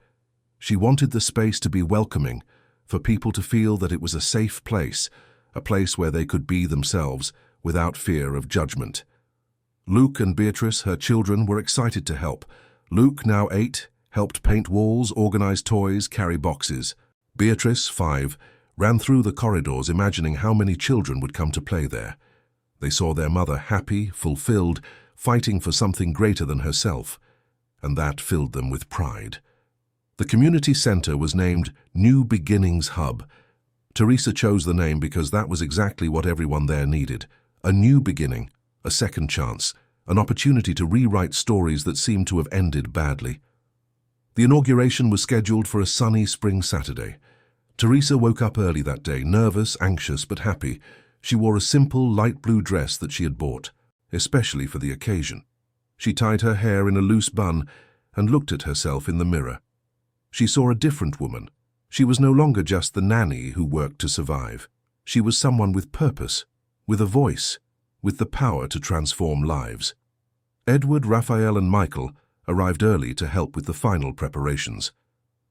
[SPEAKER 1] She wanted the space to be welcoming, for people to feel that it was a safe place, a place where they could be themselves without fear of judgment. Luke and Beatrice, her children, were excited to help. Luke, now 8, helped paint walls, organize toys, carry boxes. Beatrice, 5, ran through the corridors imagining how many children would come to play there. They saw their mother happy, fulfilled, fighting for something greater than herself, and that filled them with pride. The community center was named New Beginnings Hub. Teresa chose the name because that was exactly what everyone there needed. A new beginning, a second chance, an opportunity to rewrite stories that seemed to have ended badly. The inauguration was scheduled for a sunny spring Saturday. Teresa woke up early that day, nervous, anxious, but happy. She wore a simple, light blue dress that she had bought, especially for the occasion. She tied her hair in a loose bun and looked at herself in the mirror. She saw a different woman. She was no longer just the nanny who worked to survive. She was someone with purpose, with a voice, with the power to transform lives. Edward, Raphael, and Michael arrived early to help with the final preparations.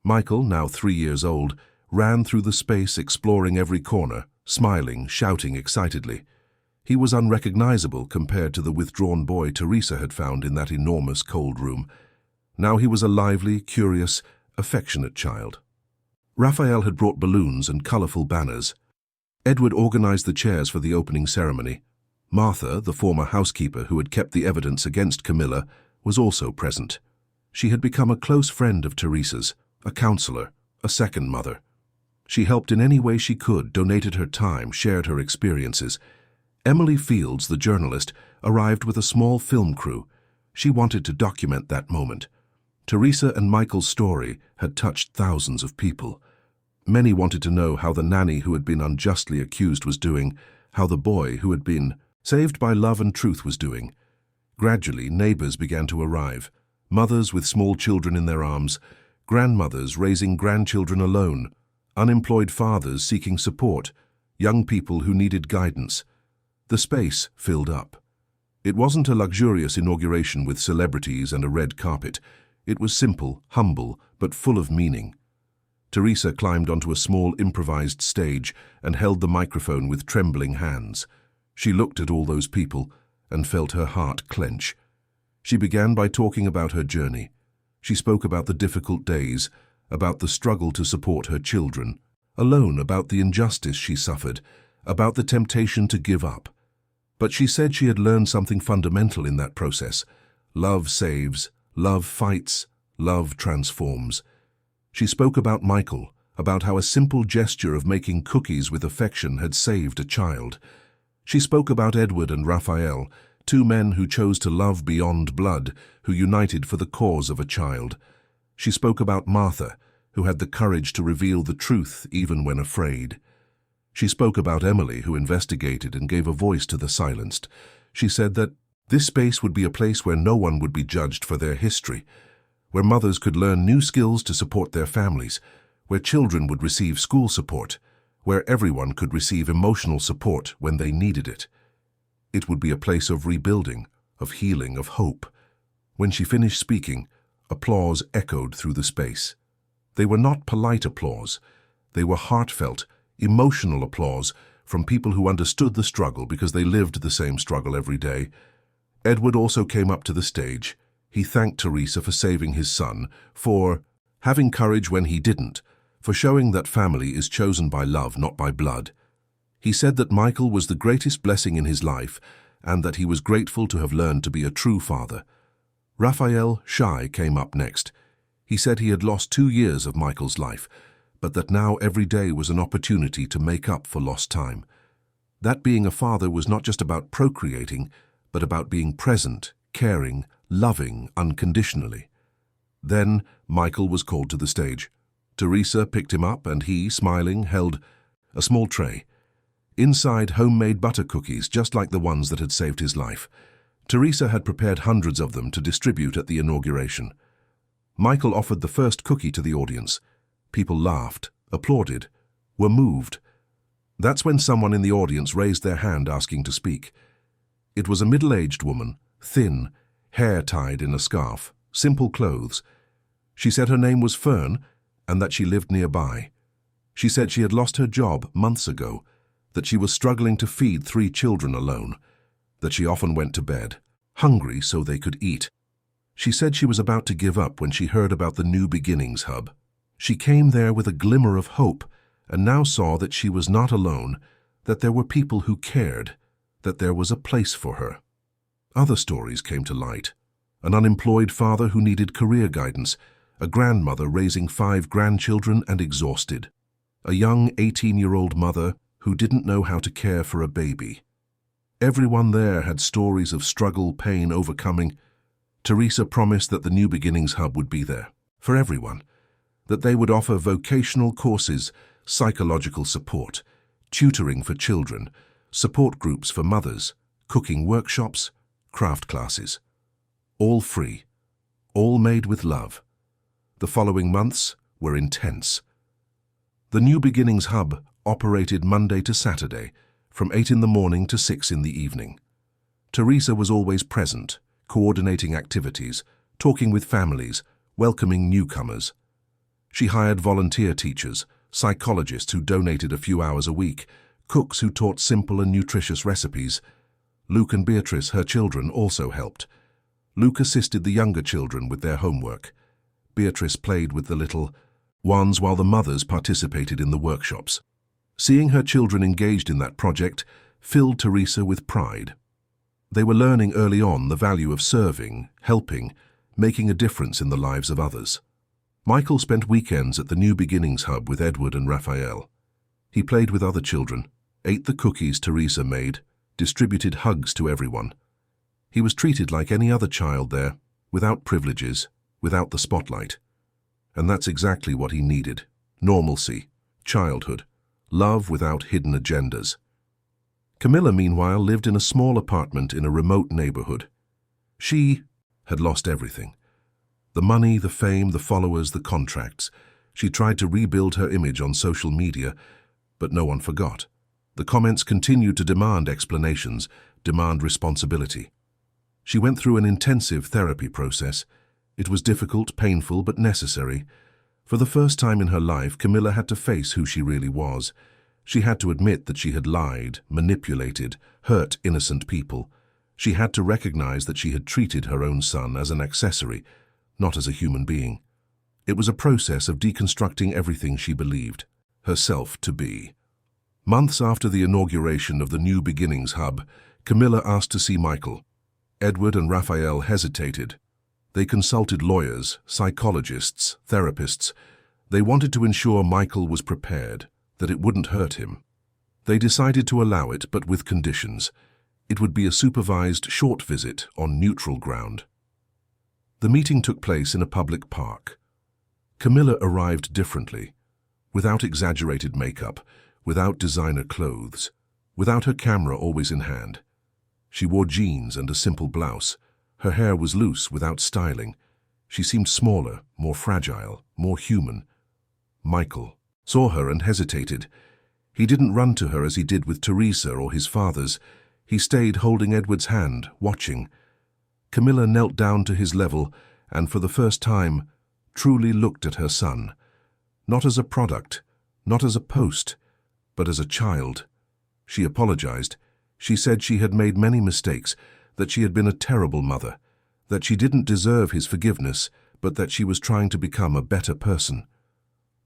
[SPEAKER 1] Michael, now 3 years old, ran through the space exploring every corner, smiling, shouting excitedly. He was unrecognizable compared to the withdrawn boy Teresa had found in that enormous cold room. Now he was a lively, curious, affectionate child. Raphael had brought balloons and colorful banners. Edward organized the chairs for the opening ceremony. Martha, the former housekeeper who had kept the evidence against Camilla, was also present. She had become a close friend of Teresa's, a counselor, a second mother. She helped in any way she could, donated her time, shared her experiences. Emily Fields, the journalist, arrived with a small film crew. She wanted to document that moment. Teresa and Michael's story had touched thousands of people. Many wanted to know how the nanny who had been unjustly accused was doing, how the boy who had been saved by love and truth was doing. Gradually, neighbors began to arrive, mothers with small children in their arms, grandmothers raising grandchildren alone, unemployed fathers seeking support, young people who needed guidance. The space filled up. It wasn't a luxurious inauguration with celebrities and a red carpet. It was simple, humble, but full of meaning. Teresa climbed onto a small improvised stage and held the microphone with trembling hands. She looked at all those people and felt her heart clench. She began by talking about her journey. She spoke about the difficult days, about the struggle to support her children, alone about the injustice she suffered, about the temptation to give up. But she said she had learned something fundamental in that process. Love saves, love fights, love transforms. She spoke about Michael, about how a simple gesture of making cookies with affection had saved a child. She spoke about Edward and Raphael, two men who chose to love beyond blood, who united for the cause of a child. She spoke about Martha, who had the courage to reveal the truth even when afraid. She spoke about Emily, who investigated and gave a voice to the silenced. She said that this space would be a place where no one would be judged for their history, where mothers could learn new skills to support their families, where children would receive school support, where everyone could receive emotional support when they needed it. It would be a place of rebuilding, of healing, of hope. When she finished speaking, applause echoed through the space. They were not polite applause. They were heartfelt, emotional applause from people who understood the struggle because they lived the same struggle every day. Edward also came up to the stage. He thanked Teresa for saving his son, for having courage when he didn't, for showing that family is chosen by love, not by blood. He said that Michael was the greatest blessing in his life and that he was grateful to have learned to be a true father. Raphael, shy, came up next. He said he had lost 2 years of Michael's life, but that now every day was an opportunity to make up for lost time. That being a father was not just about procreating, but about being present, caring, loving unconditionally. Then Michael was called to the stage. Teresa picked him up and he, smiling, held a small tray. Inside, homemade butter cookies, just like the ones that had saved his life. Teresa had prepared hundreds of them to distribute at the inauguration. Michael offered the first cookie to the audience. People laughed, applauded, were moved. That's when someone in the audience raised their hand asking to speak. It was a middle-aged woman, thin, hair tied in a scarf, simple clothes. She said her name was Fern and that she lived nearby. She said she had lost her job months ago, that she was struggling to feed 3 children alone, that she often went to bed, hungry so they could eat. She said she was about to give up when she heard about the New Beginnings Hub. She came there with a glimmer of hope and now saw that she was not alone, that there were people who cared, that there was a place for her. Other stories came to light. An unemployed father who needed career guidance, a grandmother raising 5 grandchildren and exhausted, a young 18-year-old mother who didn't know how to care for a baby. Everyone there had stories of struggle, pain, overcoming. Teresa promised that the New Beginnings Hub would be there, for everyone, that they would offer vocational courses, psychological support, tutoring for children, support groups for mothers, cooking workshops, craft classes. All free, all made with love. The following months were intense. The New Beginnings Hub operated Monday to Saturday, from 8 in the morning to 6 in the evening. Teresa was always present, coordinating activities, talking with families, welcoming newcomers. She hired volunteer teachers, psychologists who donated a few hours a week, cooks who taught simple and nutritious recipes. Luke and Beatrice, her children, also helped. Luke assisted the younger children with their homework. Beatrice played with the little ones while the mothers participated in the workshops. Seeing her children engaged in that project filled Teresa with pride. They were learning early on the value of serving, helping, making a difference in the lives of others. Michael spent weekends at the New Beginnings Hub with Edward and Raphael. He played with other children, ate the cookies Teresa made, distributed hugs to everyone. He was treated like any other child there, without privileges, without the spotlight. And that's exactly what he needed: normalcy, childhood, love without hidden agendas. Camilla, meanwhile, lived in a small apartment in a remote neighborhood. She had lost everything. The money, the fame, the followers, the contracts. She tried to rebuild her image on social media, but no one forgot. The comments continued to demand explanations, demand responsibility. She went through an intensive therapy process. It was difficult, painful, but necessary. For the first time in her life, Camilla had to face who she really was. She had to admit that she had lied, manipulated, hurt innocent people. She had to recognize that she had treated her own son as an accessory, not as a human being. It was a process of deconstructing everything she believed herself to be. Months after the inauguration of the New Beginnings Hub, Camilla asked to see Michael. Edward and Raphael hesitated. They consulted lawyers, psychologists, therapists. They wanted to ensure Michael was prepared, that it wouldn't hurt him. They decided to allow it, but with conditions. It would be a supervised, short visit on neutral ground. The meeting took place in a public park. Camilla arrived differently, without exaggerated makeup, without designer clothes, without her camera always in hand. She wore jeans and a simple blouse. Her hair was loose, without styling. She seemed smaller, more fragile, more human. Michael saw her and hesitated. He didn't run to her as he did with Teresa or his fathers. He stayed holding Edward's hand, watching. Camilla knelt down to his level and, for the first time, truly looked at her son. Not as a product, not as a post, but as a child. She apologized. She said she had made many mistakes, that she had been a terrible mother, that she didn't deserve his forgiveness, but that she was trying to become a better person.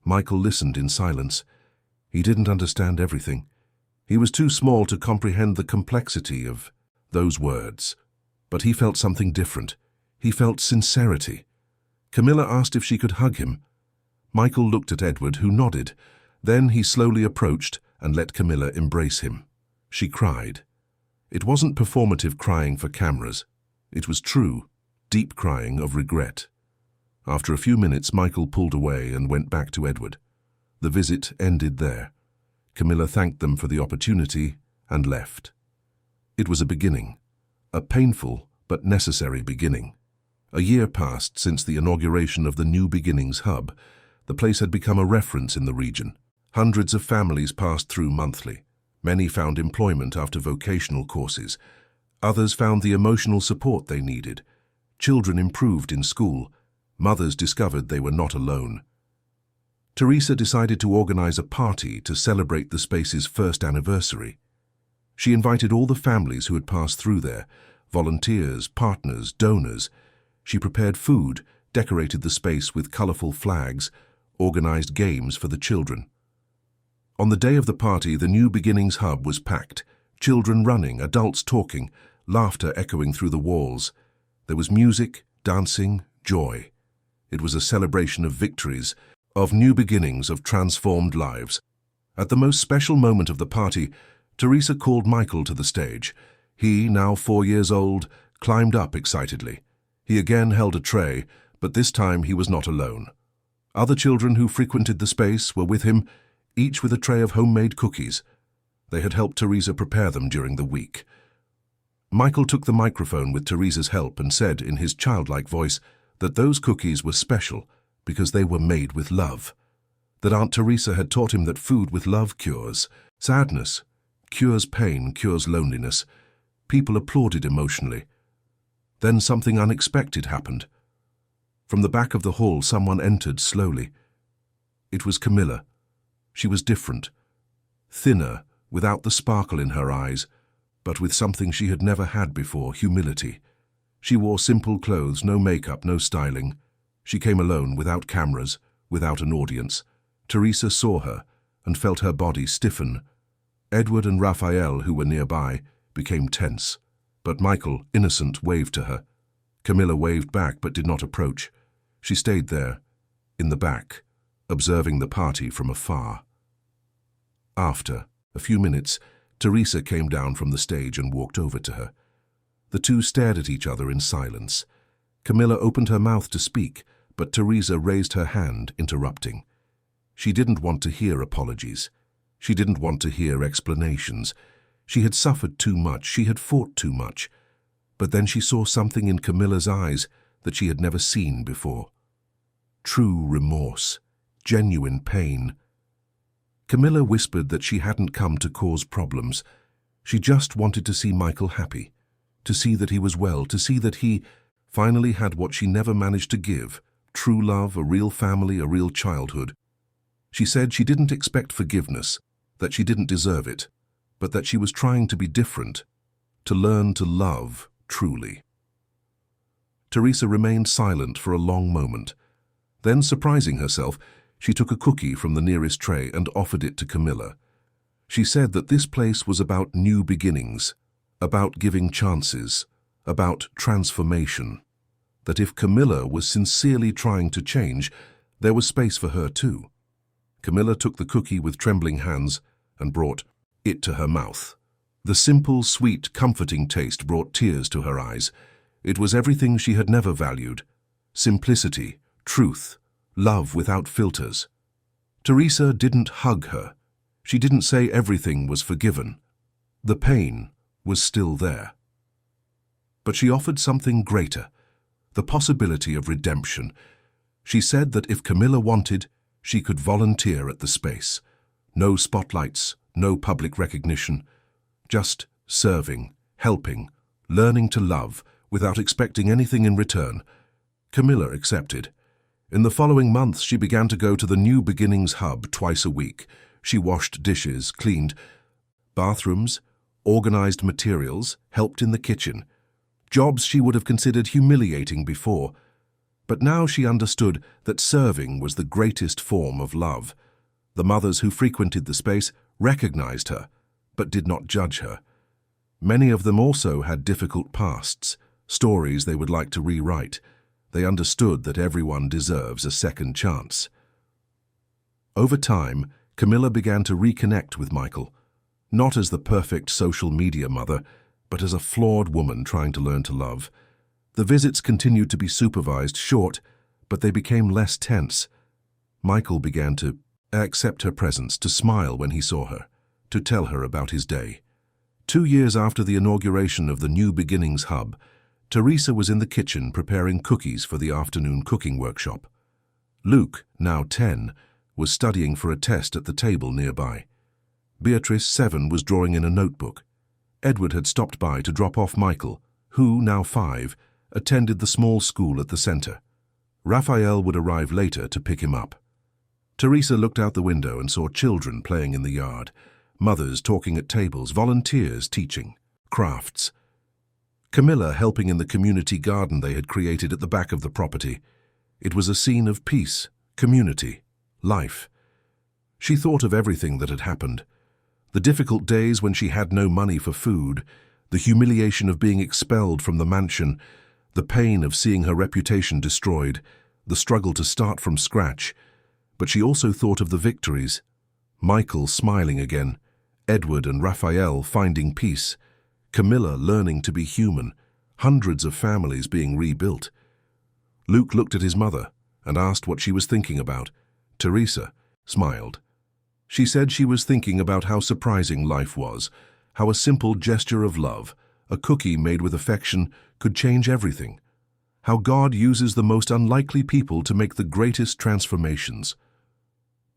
[SPEAKER 1] Michael listened in silence. He didn't understand everything. He was too small to comprehend the complexity of those words. But he felt something different. He felt sincerity. Camilla asked if she could hug him. Michael looked at Edward, who nodded. Then he slowly approached and let Camilla embrace him. She cried. It wasn't performative crying for cameras. It was true, deep crying of regret. After a few minutes, Michael pulled away and went back to Edward. The visit ended there. Camilla thanked them for the opportunity and left. It was a beginning, a painful but necessary beginning. A year passed since the inauguration of the New Beginnings Hub. The place had become a reference in the region. Hundreds of families passed through monthly. Many found employment after vocational courses. Others found the emotional support they needed. Children improved in school. Mothers discovered they were not alone. Teresa decided to organize a party to celebrate the space's first anniversary. She invited all the families who had passed through there, volunteers, partners, donors. She prepared food, decorated the space with colorful flags, organized games for the children. On the day of the party, the New Beginnings Hub was packed. Children running, adults talking, laughter echoing through the walls. There was music, dancing, joy. It was a celebration of victories, of new beginnings, of transformed lives. At the most special moment of the party, Teresa called Michael to the stage. He, now 4 years old, climbed up excitedly. He again held a tray, but this time he was not alone. Other children who frequented the space were with him, each with a tray of homemade cookies. They had helped Teresa prepare them during the week. Michael took the microphone with Teresa's help and said in his childlike voice that those cookies were special because they were made with love. That Aunt Teresa had taught him that food with love cures sadness, cures pain, cures loneliness. People applauded emotionally. Then something unexpected happened. From the back of the hall, someone entered slowly. It was Camilla. She was different, thinner, without the sparkle in her eyes, but with something she had never had before, humility. She wore simple clothes, no makeup, no styling. She came alone, without cameras, without an audience. Teresa saw her and felt her body stiffen. Edward and Raphael, who were nearby, became tense. But Michael, innocent, waved to her. Camilla waved back but did not approach. She stayed there, in the back, observing the party from afar. After a few minutes, Teresa came down from the stage and walked over to her. The two stared at each other in silence. Camilla opened her mouth to speak, but Teresa raised her hand, interrupting. She didn't want to hear apologies. She didn't want to hear explanations. She had suffered too much. She had fought too much. But then she saw something in Camilla's eyes that she had never seen before. True remorse, genuine pain. Camilla whispered that she hadn't come to cause problems. She just wanted to see Michael happy, to see that he was well, to see that he finally had what she never managed to give, true love, a real family, a real childhood. She said she didn't expect forgiveness, that she didn't deserve it, but that she was trying to be different, to learn to love truly. Teresa remained silent for a long moment. Then, surprising herself, she took a cookie from the nearest tray and offered it to Camilla. She said that this place was about new beginnings, about giving chances, about transformation, that if Camilla was sincerely trying to change, there was space for her too. Camilla took the cookie with trembling hands and brought it to her mouth. The simple, sweet, comforting taste brought tears to her eyes. It was everything she had never valued: simplicity, truth, love without filters. Teresa didn't hug her. She didn't say everything was forgiven. The pain was still there. But she offered something greater, the possibility of redemption. She said that if Camilla wanted, she could volunteer at the space. No spotlights, no public recognition, just serving, helping, learning to love without expecting anything in return. Camilla accepted. In the following months, she began to go to the New Beginnings Hub twice a week. She washed dishes, cleaned bathrooms, organized materials, helped in the kitchen. Jobs she would have considered humiliating before. But now she understood that serving was the greatest form of love. The mothers who frequented the space recognized her, but did not judge her. Many of them also had difficult pasts, stories they would like to rewrite. They understood that everyone deserves a second chance. Over time, Camilla began to reconnect with Michael, not as the perfect social media mother, but as a flawed woman trying to learn to love. The visits continued to be supervised, short, but they became less tense. Michael began to accept her presence, to smile when he saw her, to tell her about his day. 2 years after the inauguration of the New Beginnings Hub, Teresa was in the kitchen preparing cookies for the afternoon cooking workshop. Luke, now 10, was studying for a test at the table nearby. Beatrice, 7, was drawing in a notebook. Edward had stopped by to drop off Michael, who, now 5, attended the small school at the center. Raphael would arrive later to pick him up. Teresa looked out the window and saw children playing in the yard, mothers talking at tables, volunteers teaching, crafts. Camilla helping in the community garden they had created at the back of the property. It was a scene of peace, community, life. She thought of everything that had happened. The difficult days when she had no money for food, the humiliation of being expelled from the mansion, the pain of seeing her reputation destroyed, the struggle to start from scratch. But she also thought of the victories. Michael smiling again, Edward and Raphael finding peace, Camilla learning to be human, hundreds of families being rebuilt. Luke looked at his mother and asked what she was thinking about. Teresa smiled. She said she was thinking about how surprising life was, how a simple gesture of love, a cookie made with affection, could change everything, how God uses the most unlikely people to make the greatest transformations.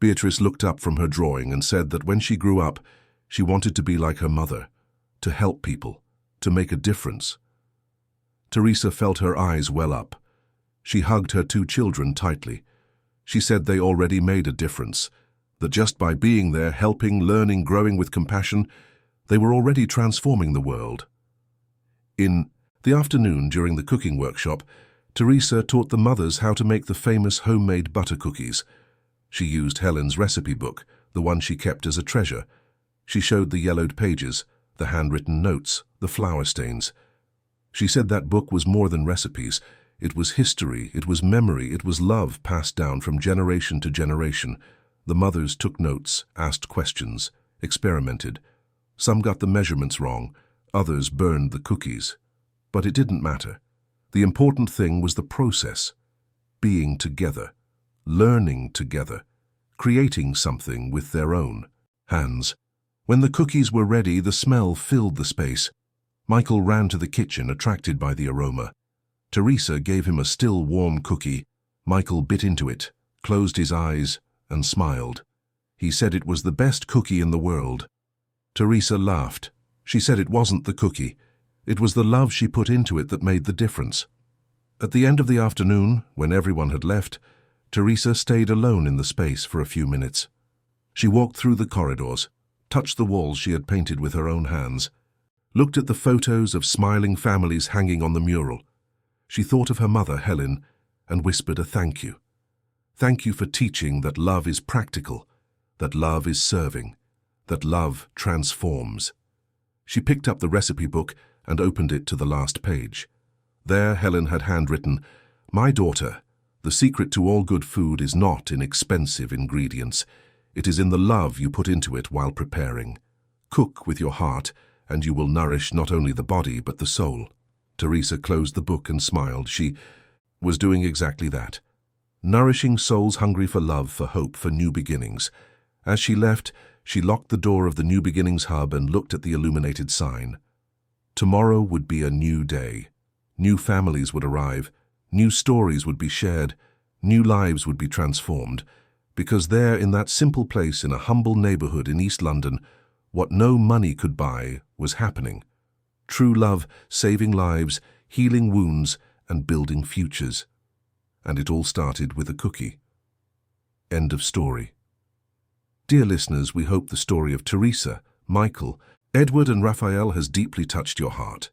[SPEAKER 1] Beatrice looked up from her drawing and said that when she grew up, she wanted to be like her mother, to help people, to make a difference. Teresa felt her eyes well up. She hugged her 2 children tightly. She said they already made a difference, that just by being there, helping, learning, growing with compassion, they were already transforming the world. In the afternoon during the cooking workshop, Teresa taught the mothers how to make the famous homemade butter cookies. She used Helen's recipe book, the one she kept as a treasure. She showed the yellowed pages, the handwritten notes, the flour stains. She said that book was more than recipes. It was history, it was memory, it was love passed down from generation to generation. The mothers took notes, asked questions, experimented. Some got the measurements wrong, others burned the cookies. But it didn't matter. The important thing was the process. Being together, learning together, creating something with their own hands. When the cookies were ready, the smell filled the space. Michael ran to the kitchen, attracted by the aroma. Teresa gave him a still warm cookie. Michael bit into it, closed his eyes, and smiled. He said it was the best cookie in the world. Teresa laughed. She said it wasn't the cookie. It was the love she put into it that made the difference. At the end of the afternoon, when everyone had left, Teresa stayed alone in the space for a few minutes. She walked through the corridors, touched the walls she had painted with her own hands, looked at the photos of smiling families hanging on the mural. She thought of her mother, Helen, and whispered a thank you. Thank you for teaching that love is practical, that love is serving, that love transforms. She picked up the recipe book and opened it to the last page. There Helen had handwritten, "My daughter, the secret to all good food is not in expensive ingredients. It is in the love you put into it while preparing. Cook with your heart, and you will nourish not only the body but the soul." Teresa closed the book and smiled. She was doing exactly that. Nourishing souls hungry for love, for hope, for new beginnings. As she left, she locked the door of the New Beginnings Hub and looked at the illuminated sign. Tomorrow would be a new day. New families would arrive. New stories would be shared. New lives would be transformed. Because there, in that simple place in a humble neighborhood in East London, what no money could buy was happening. True love, saving lives, healing wounds, and building futures. And it all started with a cookie. End of story. Dear listeners, we hope the story of Teresa, Michael, Edward and Raphael has deeply touched your heart.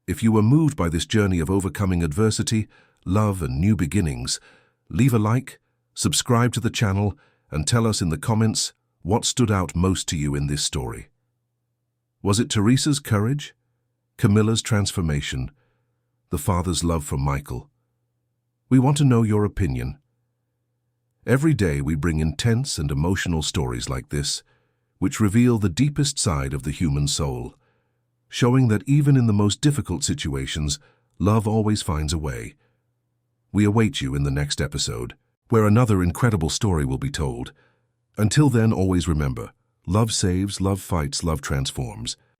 [SPEAKER 1] If you were moved by this journey of overcoming adversity, love and new beginnings, leave a like, subscribe to the channel, and tell us in the comments what stood out most to you in this story. Was it Teresa's courage? Camilla's transformation? The father's love for Michael? We want to know your opinion. Every day we bring intense and emotional stories like this, which reveal the deepest side of the human soul, showing that even in the most difficult situations, love always finds a way. We await you in the next episode, where another incredible story will be told. Until then, always remember, love saves, love fights, love transforms.